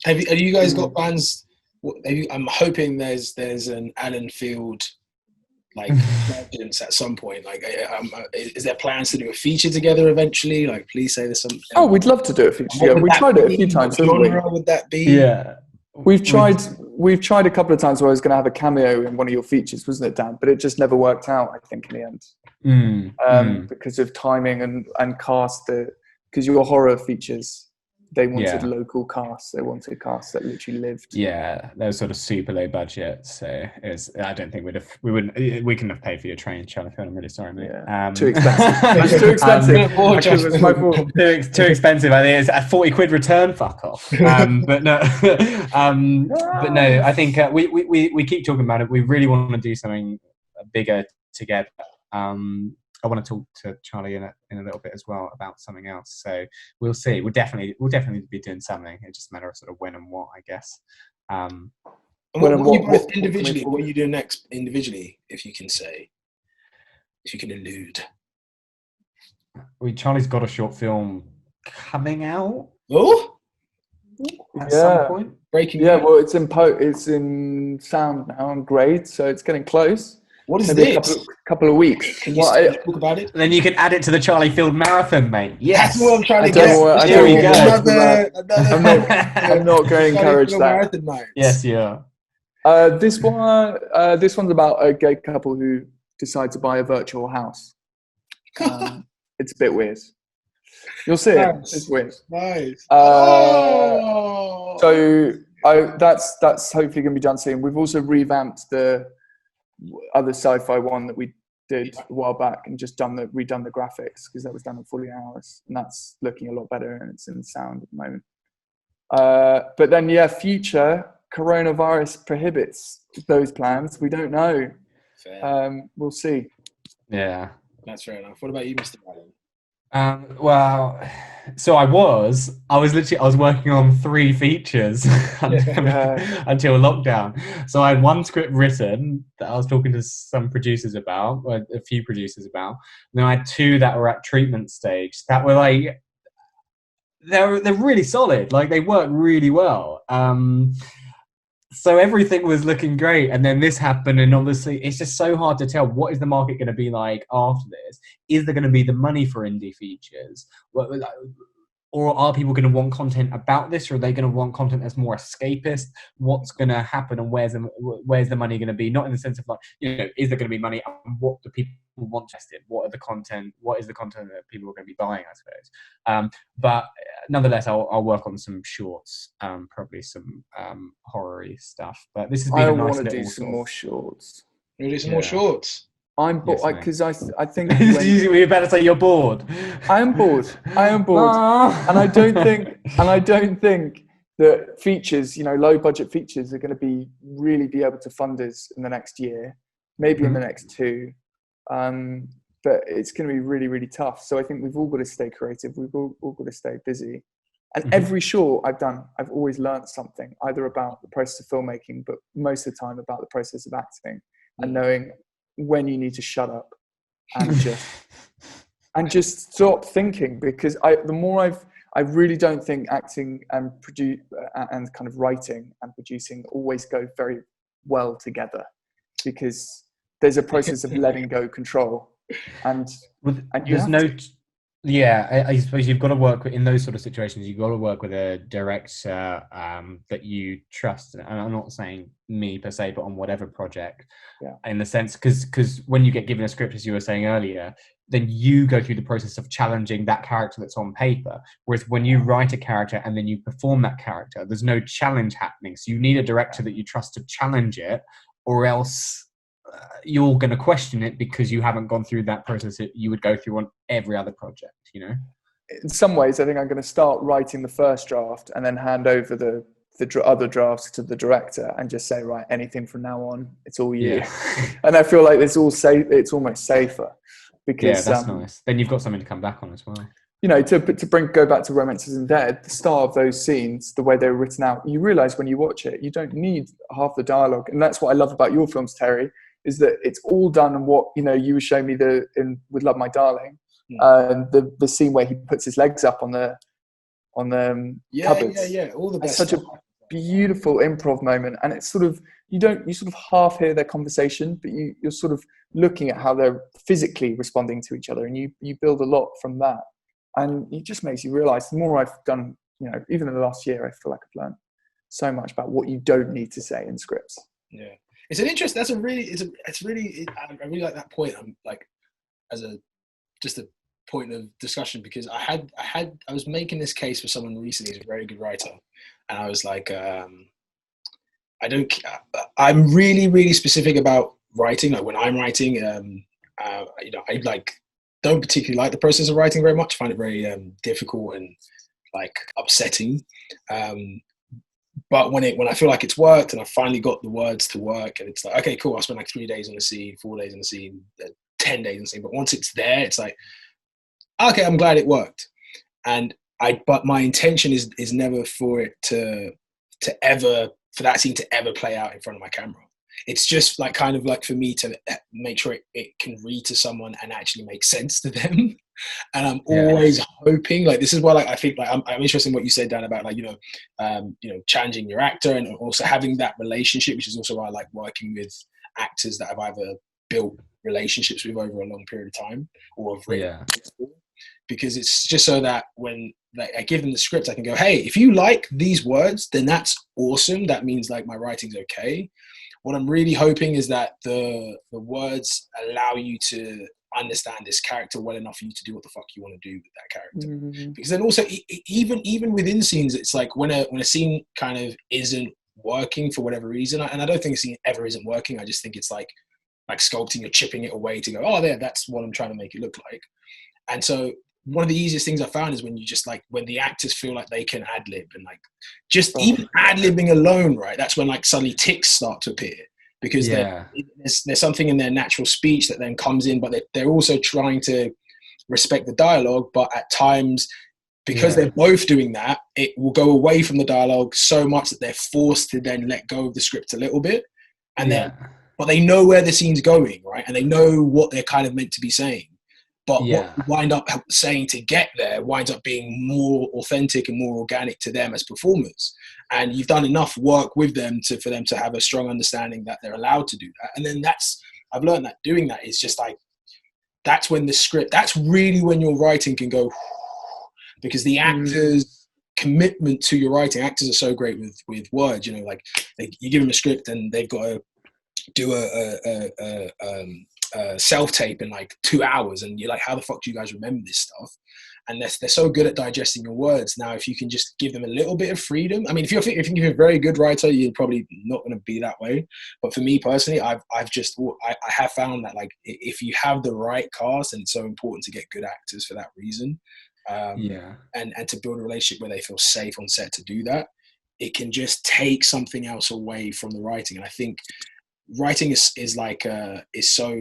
Have you guys got plans I'm hoping there's an Alan Field like emergence at some point. Like, is there plans to do a feature together eventually? Like, please say there's something. Oh, we'd love to do a feature together. We tried it a few times, haven't we? What genre would that be? Yeah. We've tried a couple of times where I was going to have a cameo in one of your features, wasn't it, Dan? But it just never worked out, I think, in the end. Because of timing and cast. Because your horror features, they wanted local casts. They wanted casts that literally lived. Yeah, they were sort of super low budget. So I don't think we couldn't have paid for your train, Charlie. I'm really sorry, mate. Yeah. Too expensive. It's too expensive. It's my fault. Too expensive. I think it's a 40 quid return. Fuck off. But no, I think we keep talking about it. We really want to do something bigger together. I want to talk to Charlie in a little bit as well about something else. So we'll see. We'll definitely be doing something. It's just a matter of sort of when and what, I guess. And what you both individually? What are you doing next individually? If you can say, if you can allude. Charlie's got a short film coming out. Oh, at some point. Breaking. Yeah, well, it's in sound now and grade, so it's getting close. What is maybe this? A couple of weeks. Can you talk about it? Then you can add it to the Charlie Field Marathon, mate. Yes. That's what I'm trying to get. There we go. I'm not going to encourage that. Yes, yeah. This one's about a gay couple who decide to buy a virtual house. It's a bit weird. You'll see it. It's weird. Nice. So that's hopefully going to be done soon. We've also revamped the other sci-fi one that we did a while back and just redone the graphics because that was done in 40 hours and that's looking a lot better and it's in sound at the moment. But then future coronavirus prohibits those plans. We don't know. We'll see. Yeah, that's fair enough. What about you, Mr. Allen? Well, so I was working on 3 features until lockdown. So I had one script written that I was talking to some producers about, or a few producers about. And then I had 2 that were at treatment stage that were like, they're really solid. Like they work really well. So everything was looking great, and then this happened, and obviously it's just so hard to tell what is the market going to be like after this. Is there going to be the money for indie features, or are people going to want content about this, or are they going to want content that's more escapist? What's going to happen, and where's the money going to be? Not in the sense of like, is there going to be money, and what do people want tested? What is the content that people are going to be buying, I suppose. But nonetheless, I'll work on some shorts, probably some horror-y stuff. But this has been a nice little. I want to do some more shorts. You do some more shorts. I'm bored because I think you're about to say you're bored. I am bored, and I don't think that features, low budget features, are going to really be able to fund us in the next year, maybe in the next 2. But it's going to be really, really tough. So I think we've all got to stay creative. We've all got to stay busy. And every short I've done, I've always learned something, either about the process of filmmaking, but most of the time about the process of acting and knowing when you need to shut up and just stop thinking. Because I really don't think acting and and kind of writing and producing always go very well together, because there's a process of letting go control, and there's no. Yeah, I suppose you've got to work in those sort of situations. You've got to work with a director that you trust, and I'm not saying me per se, but on whatever project. Yeah. In the sense, because when you get given a script, as you were saying earlier, then you go through the process of challenging that character that's on paper. Whereas when you write a character and then you perform that character, there's no challenge happening. So you need a director that you trust to challenge it, or else you're going to question it because you haven't gone through that process that you would go through on every other project, In some ways, I think I'm going to start writing the first draft and then hand over the other drafts to the director and just say, right, anything from now on, it's all you. Yeah. And I feel like it's almost safer. Because, that's nice. Then you've got something to come back on as well. Go back to Romances and Dead, the start of those scenes, the way they were written out, you realise when you watch it, you don't need half the dialogue. And that's what I love about your films, Terry, is that it's all done on what, you were showing me with Love My Darling, the scene where he puts his legs up on the cupboards. All the best. beautiful improv moment, and it's sort of you sort of half hear their conversation, but you're sort of looking at how they're physically responding to each other, and you build a lot from that, and it just makes you realize the more I've done, even in the last year, I feel like I've learned so much about what you don't need to say in scripts. Yeah, it's an interest. That's a really, I really like that point. I'm like, as just a point of discussion, because I was making this case for someone recently who's a very good writer, and I was like, I'm really, really specific about writing. Like when I'm writing, I like don't particularly like the process of writing very much. I find it very difficult and like upsetting. But when I feel like it's worked and I finally got the words to work, and it's like, okay, cool, I spent like 3 days on the scene, 4 days on the scene, 10 days on the scene. But once it's there, it's like, okay, I'm glad it worked. But my intention is never for it to ever, for that scene to ever play out in front of my camera. It's just like kind of like for me to make sure it can read to someone and actually make sense to them. And I'm always hoping, like, this is why, like, I think, like, I'm interested in what you said, Dan, about, like, challenging your actor and also having that relationship, which is also why I like working with actors that I've either built relationships with over a long period of time or have written before. Because it's just so that when I give them the script, I can go, hey, if you like these words, then that's awesome. That means like my writing's okay. What I'm really hoping is that the words allow you to understand this character well enough for you to do what the fuck you want to do with that character. Mm-hmm. Because then also even within scenes, it's like when a scene kind of isn't working for whatever reason, and I don't think a scene ever isn't working. I just think it's like sculpting or chipping it away to go, oh, that's what I'm trying to make it look like. And so one of the easiest things I found is when you just like, when the actors feel like they can ad-lib, and like just even ad-libbing alone, right? That's when like suddenly tics start to appear, because there's something in their natural speech that then comes in, but they're also trying to respect the dialogue. But at times, because they're both doing that, it will go away from the dialogue so much that they're forced to then let go of the script a little bit. And then, but they know where the scene's going, right? And they know what they're kind of meant to be saying. But what you wind up saying to get there winds up being more authentic and more organic to them as performers. And you've done enough work with them for them to have a strong understanding that they're allowed to do that. And then I've learned that doing that is just like, that's when the script, that's really when your writing can go, because the actors' commitment to your writing, actors are so great with words, like you give them a script and they've got to do a self-tape in like 2 hours, and you're like, how the fuck do you guys remember this stuff? And they're so good at digesting your words. Now, if you can just give them a little bit of freedom, I mean, if you're a very good writer, you're probably not going to be that way. But for me personally, I have found that like if you have the right cast, and it's so important to get good actors for that reason, and to build a relationship where they feel safe on set to do that, it can just take something else away from the writing. And I think writing is so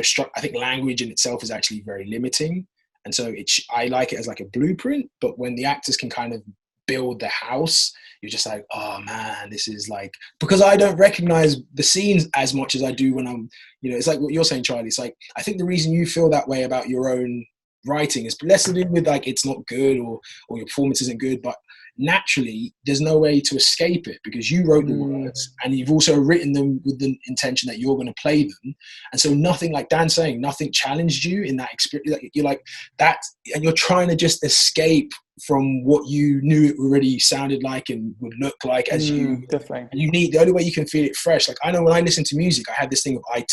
struck. I think language in itself is actually very limiting, and so I like it as like a blueprint. But when the actors can kind of build the house, you're just like, oh man, this is like, because I don't recognize the scenes as much as I do when I'm, it's like what you're saying, Charlie. It's like, I think the reason you feel that way about your own writing is less to do with like it's not good or your performance isn't good, but naturally there's no way to escape it, because you wrote the words and you've also written them with the intention that you're going to play them. And so nothing, like Dan's saying, nothing challenged you in that experience. You're like that, and you're trying to just escape from what you knew it already sounded like and would look like as you definitely. And you need, the only way you can feel it fresh. Like I know when I listen to music, I have this thing of I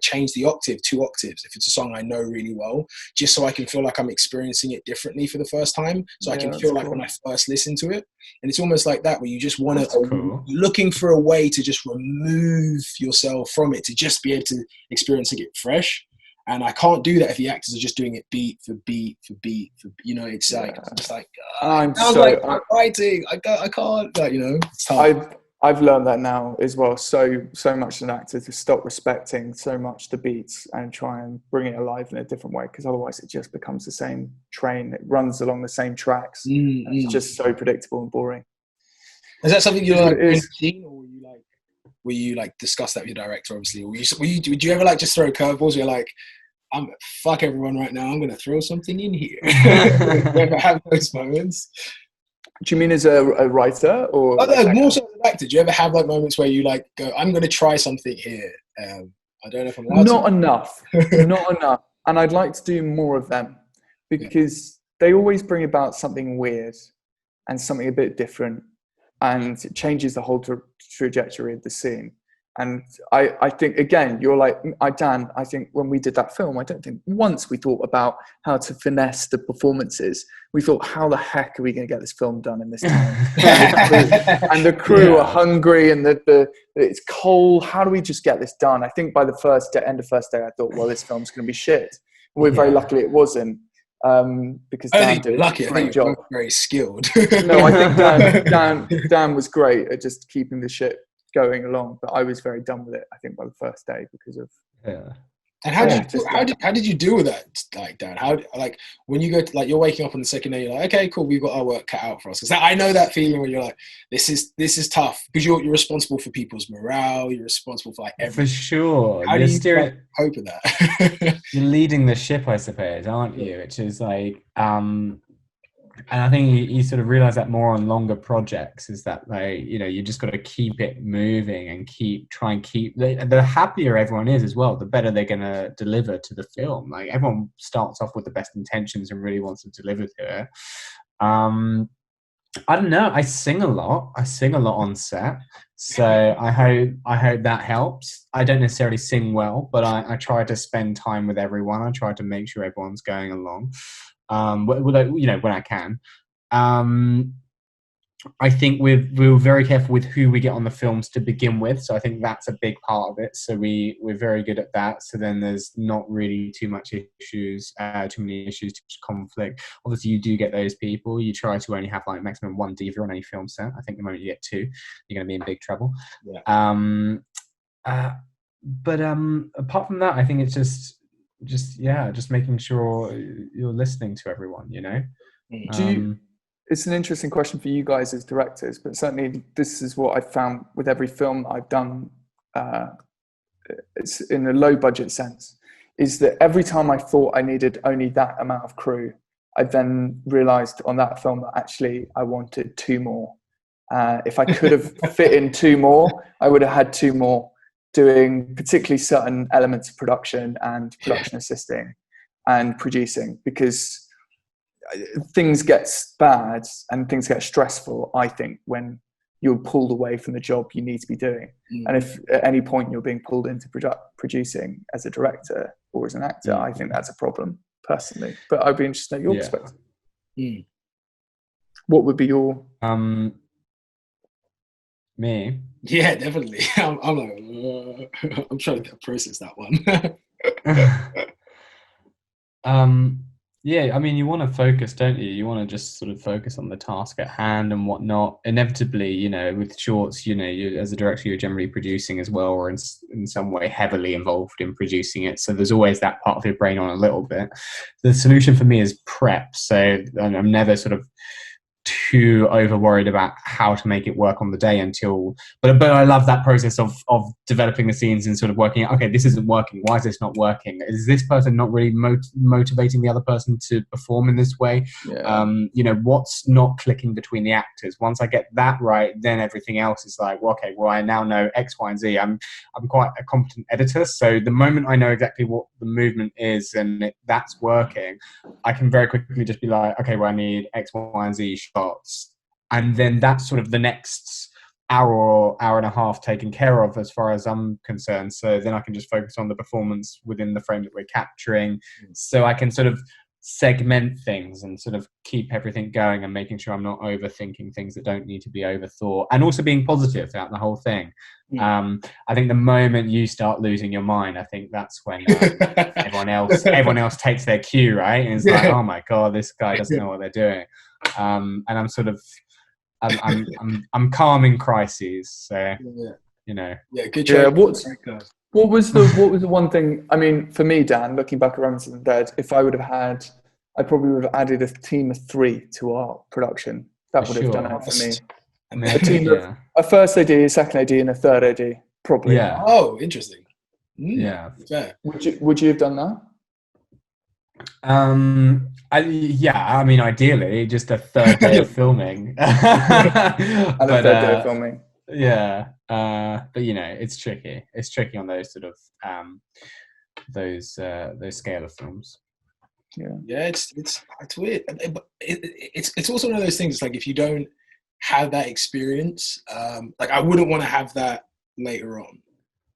change the octave 2 octaves if it's a song I know really well, just so I can feel like I'm experiencing it differently for the first time. So I can feel like when I first listen to it. And it's almost like that, where you just want to, you're looking for a way to just remove yourself from it, to just be able to experience it fresh. And I can't do that if the actors are just doing it beat for beat for beat for, it's like, I'm just like, I'm writing. I can't, like, it's hard. I've learned that now as well. So much as an actor to stop respecting so much the beats and try and bring it alive in a different way, because otherwise it just becomes the same train. It runs along the same tracks. It's just so predictable and boring. Is that something you're like seen, or were you like discuss that with your director, obviously? Or would you ever like just throw curveballs? You're like, I'm gonna fuck everyone right now. I'm gonna throw something in here. You ever have those moments? Do you mean as a writer or? Oh, no, more so as an actor. Do you ever have like moments where you like go, "I'm going to try something here"? I don't know if I'm allowed Not to. enough, not enough, and I'd like to do more of them because they always bring about something weird and something a bit different, and it changes the whole trajectory of the scene. And I think, again, you're like, Dan, I think when we did that film, I don't think once we thought about how to finesse the performances. We thought, how the heck are we going to get this film done in this time? And the crew are hungry, and it's cold. How do we just get this done? I think by the end of first day, I thought, well, this film's going to be shit. And we're very lucky it wasn't. Because Dan did a great job. Very skilled. No, I think Dan was great at just keeping the ship going along, but I was very done with it, I think, by the first day because of And how did you deal with that, like, Dan? How, like, when you go to, like, you're waking up on the second day, you're like, okay, cool, we've got our work cut out for us. Because I know that feeling when you're like, this is tough, because you're responsible for people's morale, you're responsible for like everything. For sure. How do you cope with that? You're leading the ship, I suppose, aren't you? Which is like, and I think you sort of realize that more on longer projects, is that, like, you know, you just got to keep it moving and try and keep the happier everyone is as well, the better they're going to deliver to the film. Like, everyone starts off with the best intentions and really wants to deliver to it. I don't know. I sing a lot on set, so I hope that helps. I don't necessarily sing well, but I try to spend time with everyone. I try to make sure everyone's going along. You know, when I can. I think we were very careful with who we get on the films to begin with, so I think that's a big part of it. So we're very good at that. So then there's not really too many issues, too much conflict. Obviously, you do get those people. You try to only have like maximum one diva on any film set. I think the moment you get two, you're going to be in big trouble. But apart from that, I think it's just making sure you're listening to everyone, you know. It's an interesting question for you guys as directors, but certainly this is what I've found with every film that I've done. It's in a low budget sense, is that every time I thought I needed only that amount of crew, I then realized on that film that actually I wanted two more. If I could have fit in two more, I would have had two more, doing particularly certain elements of production and production assisting and producing, because things get bad and things get stressful, I think, when you're pulled away from the job you need to be doing. And if at any point you're being pulled into producing as a director or as an actor, I think that's a problem personally. But I'd be interested in your perspective. What would be your me? Yeah, definitely. I'm like, I'm trying to process that one. Yeah, I mean, you want to focus, don't you? You want to just sort of focus on the task at hand and whatnot. Inevitably, you know, with shorts, you know, you, as a director, you're generally producing as well, or in some way heavily involved in producing it. So there's always that part of your brain on a little bit. The solution for me is prep. So I'm never sort of too over worried about how to make it work on the day but I love that process of developing the scenes and sort of working out, okay, this isn't working, why is this not working, is this person not really motivating the other person to perform in this way? You know, what's not clicking between the actors? Once I get that right, then everything else is like, well, okay, well, I now know X, Y, and Z. I'm quite a competent editor, so the moment I know exactly what the movement is and that's working, I can very quickly just be like, okay, well, I need X, Y, and Z shots, and then that's sort of the next hour or hour and a half taken care of as far as I'm concerned. So then I can just focus on the performance within the frame that we're capturing, so I can sort of segment things and sort of keep everything going and making sure I'm not overthinking things that don't need to be overthought, and also being positive throughout the whole thing. I think the moment you start losing your mind, I think that's when everyone else takes their cue, right? And it's like, oh my god, this guy doesn't know what they're doing. And I'm sort of I'm calm in crises, so you know. Good job. What was the one thing? I mean, for me, Dan, looking back at Remington and Dead, if I probably would have added a team of 3 to our production. That would have done it for me. A team of a first AD, a second AD, and a third AD, probably. Yeah. Oh, interesting. Yeah. Fair. Would you have done that? I mean, ideally, just a third day of filming. And a third day of filming. Yeah, but you know, it's tricky. It's tricky on those sort of those scale of films. Yeah, it's weird. It's also one of those things. It's like if you don't have that experience, like I wouldn't want to have that later on.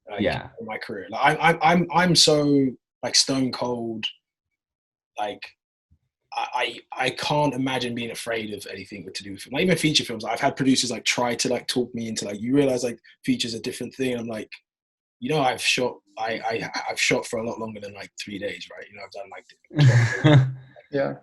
Like, in my career, like I'm so like stone cold. Like I can't imagine being afraid of anything to do with film. Like even feature films. I've had producers like try to like talk me into like, you realize like features a different thing. And I'm like, you know, I've shot for a lot longer than like 3 days, right? You know, I've done like yeah.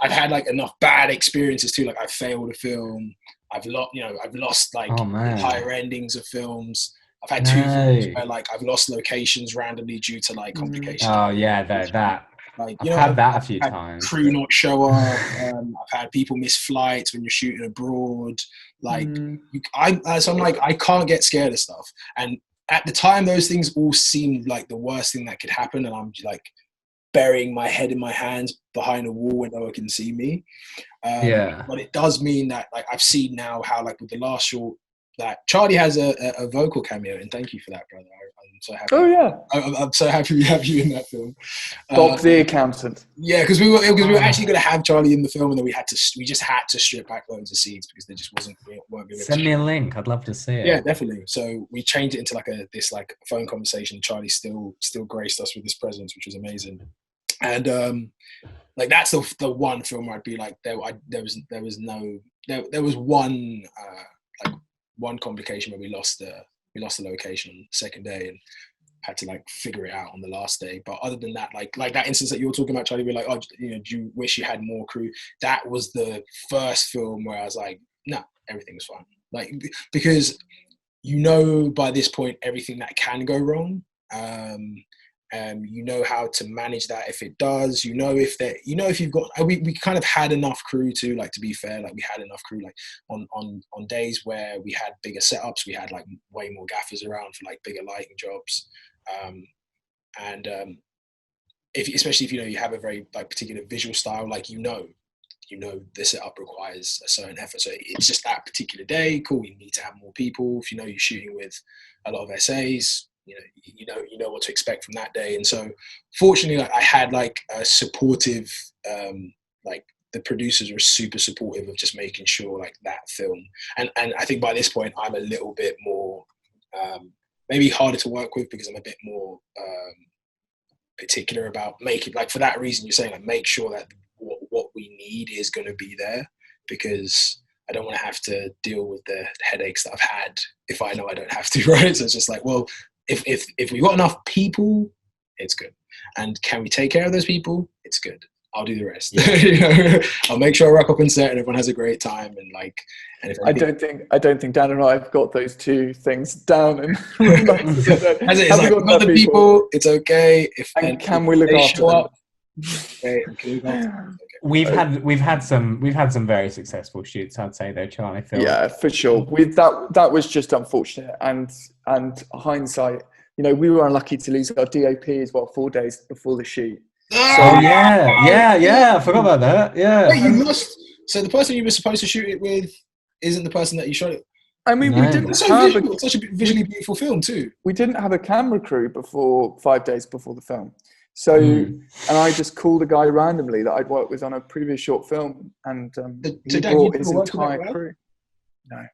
I've had like enough bad experiences too. Like I failed a film. I've lost like entire endings of films. I've had 2 films where like I've lost locations randomly due to like complications. Oh yeah, that. Like, I've had that a few had times. Crew not show up. I've had people miss flights when you're shooting abroad. Like, so I'm like, I can't get scared of stuff. And at the time, those things all seemed like the worst thing that could happen. And I'm like burying my head in my hands behind a wall where no one can see me. But it does mean that like I've seen now how like with the last short that Charlie has a vocal cameo, and thank you for that, brother. I'm so happy. Oh yeah, I'm so happy we have you in that film. Bob the accountant. Yeah, because we were actually going to have Charlie in the film, and then we just had to strip back loads of scenes because there just weren't going to. Send me a link. I'd love to see it. Yeah, definitely. So we changed it into like this phone conversation. Charlie still graced us with his presence, which was amazing. And like that's the one film where I'd be like there was one complication where we lost the location on the second day and had to like figure it out on the last day. But other than that, like that instance that you're talking about, Charlie, we're like, oh, you know, do you wish you had more crew? That was the first film where I was like, no, everything's fine. Like, because you know by this point everything that can go wrong. You know how to manage that if it does. You know if you've got. We kind of had enough crew to like, to be fair, like we had enough crew like on days where we had bigger setups. We had like way more gaffers around for like bigger lighting jobs, especially if you know you have a very like particular visual style, like you know the setup requires a certain effort. So it's just that particular day. Cool. You need to have more people. If you know you're shooting with a lot of SAs. You know what to expect from that day. And so fortunately, like I had like a supportive, like the producers were super supportive of just making sure like that film. And I think by this point I'm a little bit more, maybe harder to work with because I'm a bit more particular about making, like for that reason you're saying, like make sure that what we need is going to be there, because I don't want to have to deal with the headaches that I've had if I know I don't have to, right? So it's just like, well, if we've got enough people, it's good. And can we take care of those people? It's good. I'll do the rest. Yeah. I'll make sure I rock up on set and everyone has a great time. And like, and if I don't think Dan and I have got those 2 things down. And other people, it's okay. Can we look after them? Okay. We've had some very successful shoots, I'd say, though, Charlie. Yeah, for sure. That was just unfortunate, and hindsight, you know, we were unlucky to lose our DOP as well 4 days before the shoot. I forgot about that. Yeah. Wait, you lost. So the person you were supposed to shoot it with isn't the person that you shot it. I mean, we didn't such a visually beautiful film too. We didn't have a camera crew before 5 days before the film. So, and I just called a guy randomly that I'd worked with on a previous short film, and he brought his entire crew. No.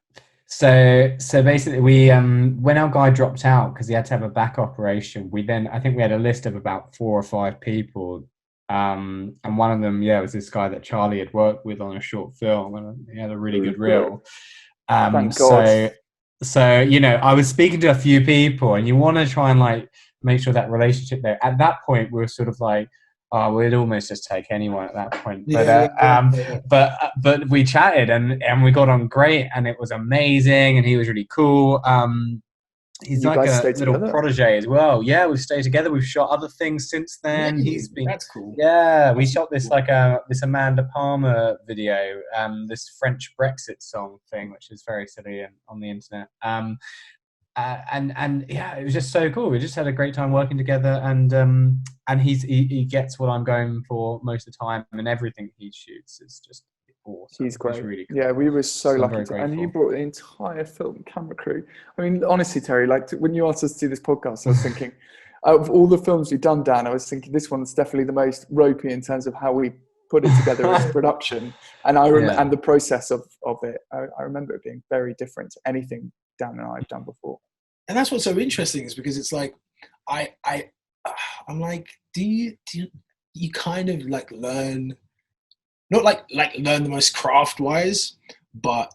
So basically, we when our guy dropped out because he had to have a back operation, I think we had a list of about 4 or 5 people, and one of them, was this guy that Charlie had worked with on a short film, and he had a really good reel. Thank God. So you know, I was speaking to a few people, and you want to try and like make sure that relationship there. At that point, we were sort of like, oh, we'd almost just take anyone at that point. But we chatted and we got on great, and it was amazing, and he was really cool. He's like a little protege as well. Yeah, we've stayed together. We've shot other things since then. That's cool. Yeah, we shot this this Amanda Palmer video, this French Brexit song thing, which is very silly on the internet. and yeah, it was just so cool. We just had a great time working together, and he gets what I'm going for most of the time, and everything he shoots is just awesome. He's great. It's really cool. Yeah, we were so lucky and you brought the entire film camera crew. I mean, honestly, Terry, like when you asked us to do this podcast, I was thinking, out of all the films we've done, Dan, I was thinking this one's definitely the most ropey in terms of how we put it together as production, and and the process of it. I remember it being very different to anything Dan and I have done before. And that's what's so interesting, is because it's like I'm like, do you kind of like learn, not like learn the most craft wise, but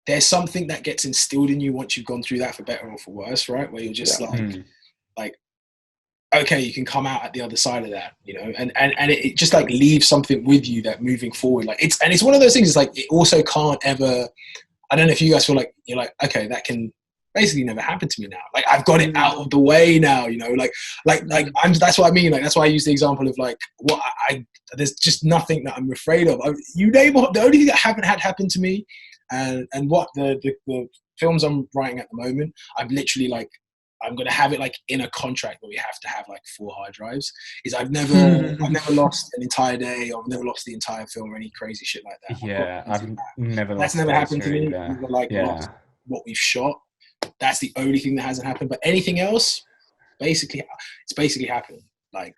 there's something that gets instilled in you once you've gone through that, for better or for worse, right? Where you're just like, okay, you can come out at the other side of that, you know, and it just like leaves something with you that moving forward, like it's one of those things. It's like, it also can't ever, I don't know if you guys feel like, you're like, okay, that can basically never happen to me now. Like, I've got it out of the way now, you know, like that's what I mean. Like, that's why I use the example of like, what there's just nothing that I'm afraid of. You name it, the only thing that haven't had happen to me, and what the films I'm writing at the moment, I'm literally like, I'm going to have it like in a contract where we have to have like 4 hard drives, is I've never lost an entire day, or I've never lost the entire film, or any crazy shit like that. Yeah, I've never lost. That's never happened to me. We've like lost what we've shot. That's the only thing that hasn't happened. But anything else, it's basically happened. Like,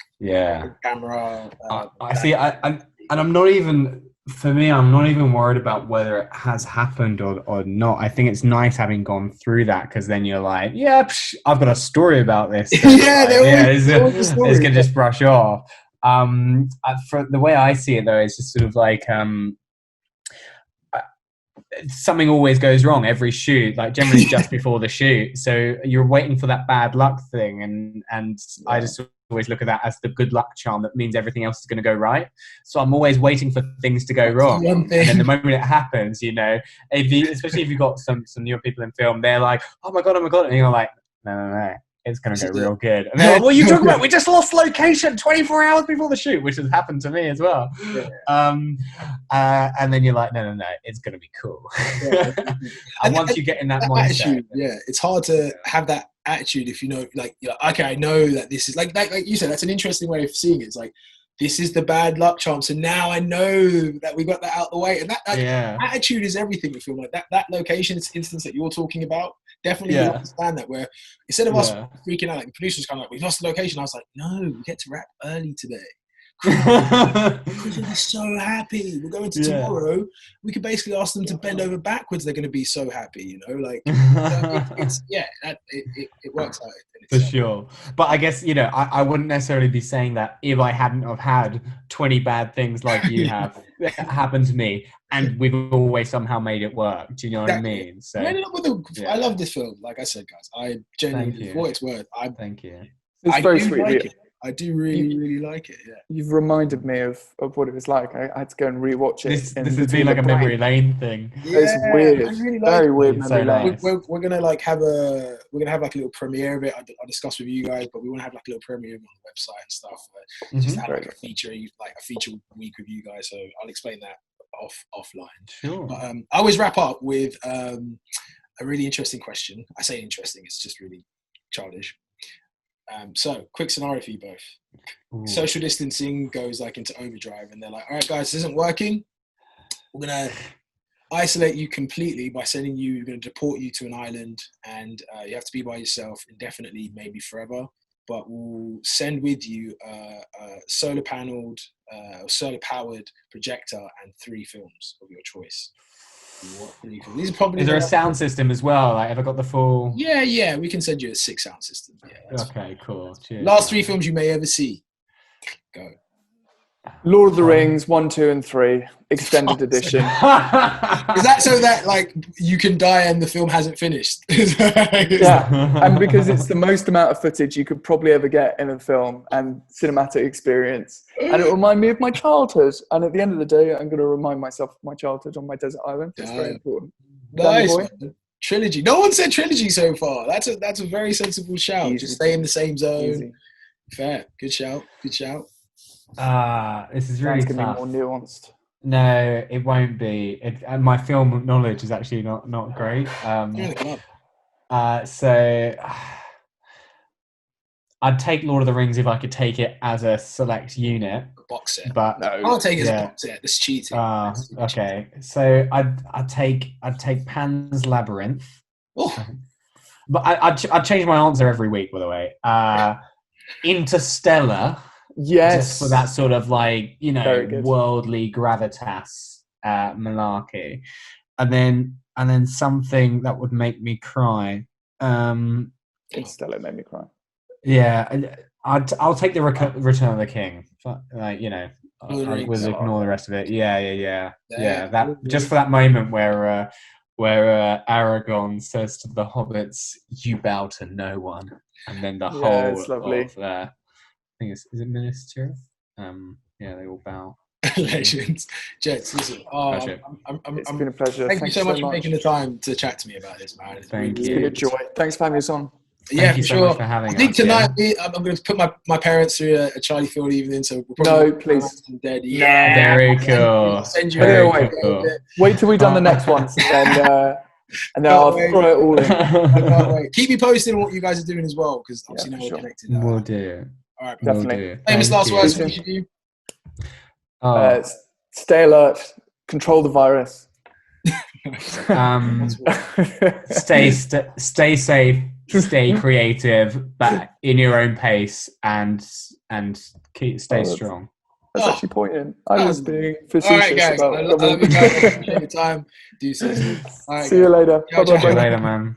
camera. I see. I'm not even. For me, I'm not even worried about whether it has happened or not. I think it's nice having gone through that, because then you're like, I've got a story about this. It's gonna just brush off. For the way I see it, though, it's just sort of like something always goes wrong every shoot, like generally just before the shoot. So you're waiting for that bad luck thing, and I just always look at that as the good luck charm that means everything else is going to go right. So I'm always waiting for things to go wrong, and then the moment it happens, you know, especially if you've got some newer people in film, they're like, oh my god, and you're like, no, it's going to go real good. And they're like, what are you talking about? We just lost location 24 hours before the shoot, which has happened to me as well. And then you're like, no, it's going to be cool. And once you get in that mindset, attitude, it's hard to have that attitude if you know, like, you're like, okay, I know that this is like you said, that's an interesting way of seeing it. It's like, this is the bad luck charm, so now I know that we got that out of the way. And that attitude is everything we feel like. That location instance that you're talking about, definitely you understand that, where instead of us freaking out, like the producers kind of like, we've lost the location, I was like, no, we get to wrap early today. Because they'll be so happy. We're going to tomorrow. We could basically ask them to bend over backwards. They're going to be so happy, you know. Like, it works out for sure. But I guess, you know, I wouldn't necessarily be saying that if I hadn't have had 20 bad things like you have happen to me, and we've always somehow made it work. Do you know what I mean? So I love this film. Like I said, guys, I genuinely, for what it's worth, thank you. It's very sweet. Like it. I do really like it. Yeah, you've reminded me of what it was like. I had to go and rewatch it. This has been like a memory lane thing. It's weird. I really like very weird. So nice. We're gonna like have a little premiere of it. I'll discuss with you guys, but we want to have like a little premiere on the website and stuff. Just have like a feature week with you guys. So I'll explain that offline. Sure. But I always wrap up with a really interesting question. I say interesting, it's just really childish. So, quick scenario for you both. Ooh. Social distancing goes like into overdrive, and they're like, all right, guys, this isn't working. We're going to isolate you completely by we're going to deport you to an island, and you have to be by yourself indefinitely, maybe forever. But we'll send with you a solar-powered projector and 3 films of your choice. These are probably. Is there a sound system as well? Like, have I got the full? Yeah. We can send you a 6 sound system. Yeah. Okay, cool. Cheers. Last 3 films you may ever see. Go. Lord of the Rings 1, 2, and 3 extended edition. Is that so that like you can die and the film hasn't finished? And because it's the most amount of footage you could probably ever get in a film and cinematic experience, and it will remind me of my childhood. And at the end of the day, I'm going to remind myself of my childhood on my desert island. It's very important. Nice. Trilogy. No one said trilogy so far. That's a very sensible shout. Just stay in the same zone. Easy. Fair. Good shout. This is really tough. Be more nuanced. No, it won't be. My film knowledge is actually not great. So I'd take Lord of the Rings if I could take it as a select unit. Box set. But no, I can't take it as a box set. That's cheating. Okay. So I'd take Pan's Labyrinth. Oh. But I'd change my answer every week, by the way. Interstellar. Yes. Just for that sort of like, worldly gravitas malarkey. And then something that would make me cry. Interstellar made me cry. Yeah, I'll take the Return of the King. We'll ignore the rest of it. Yeah. That just for that moment where Aragorn says to the hobbits, "You bow to no one," and then the whole it's lovely. of I think is it Minas Tirith? They all bow. Legends. Jets, listen. It's been a pleasure. Thank you so much for making the time to chat to me about this, man. It's been a joy. Thanks for having us on. Thank you so much for having us. I think tonight I'm going to put my parents through a Charlie Field evening. So we'll no, please. Dead. Yeah, very cool. Send you very cool. Wait till we've done the next one, and then I'll throw it all in. I can't wait. Keep me posted on what you guys are doing as well, because obviously now we're connected. We'll do. All right, definitely. Famous last words from each of you. Stay alert. Control the virus. Stay safe. Stay creative, but in your own pace, and stay strong. That's actually poignant. I was being facetious. All right, guys. I love you guys. Appreciate your time. Do so. Right, see you later. Bye, man.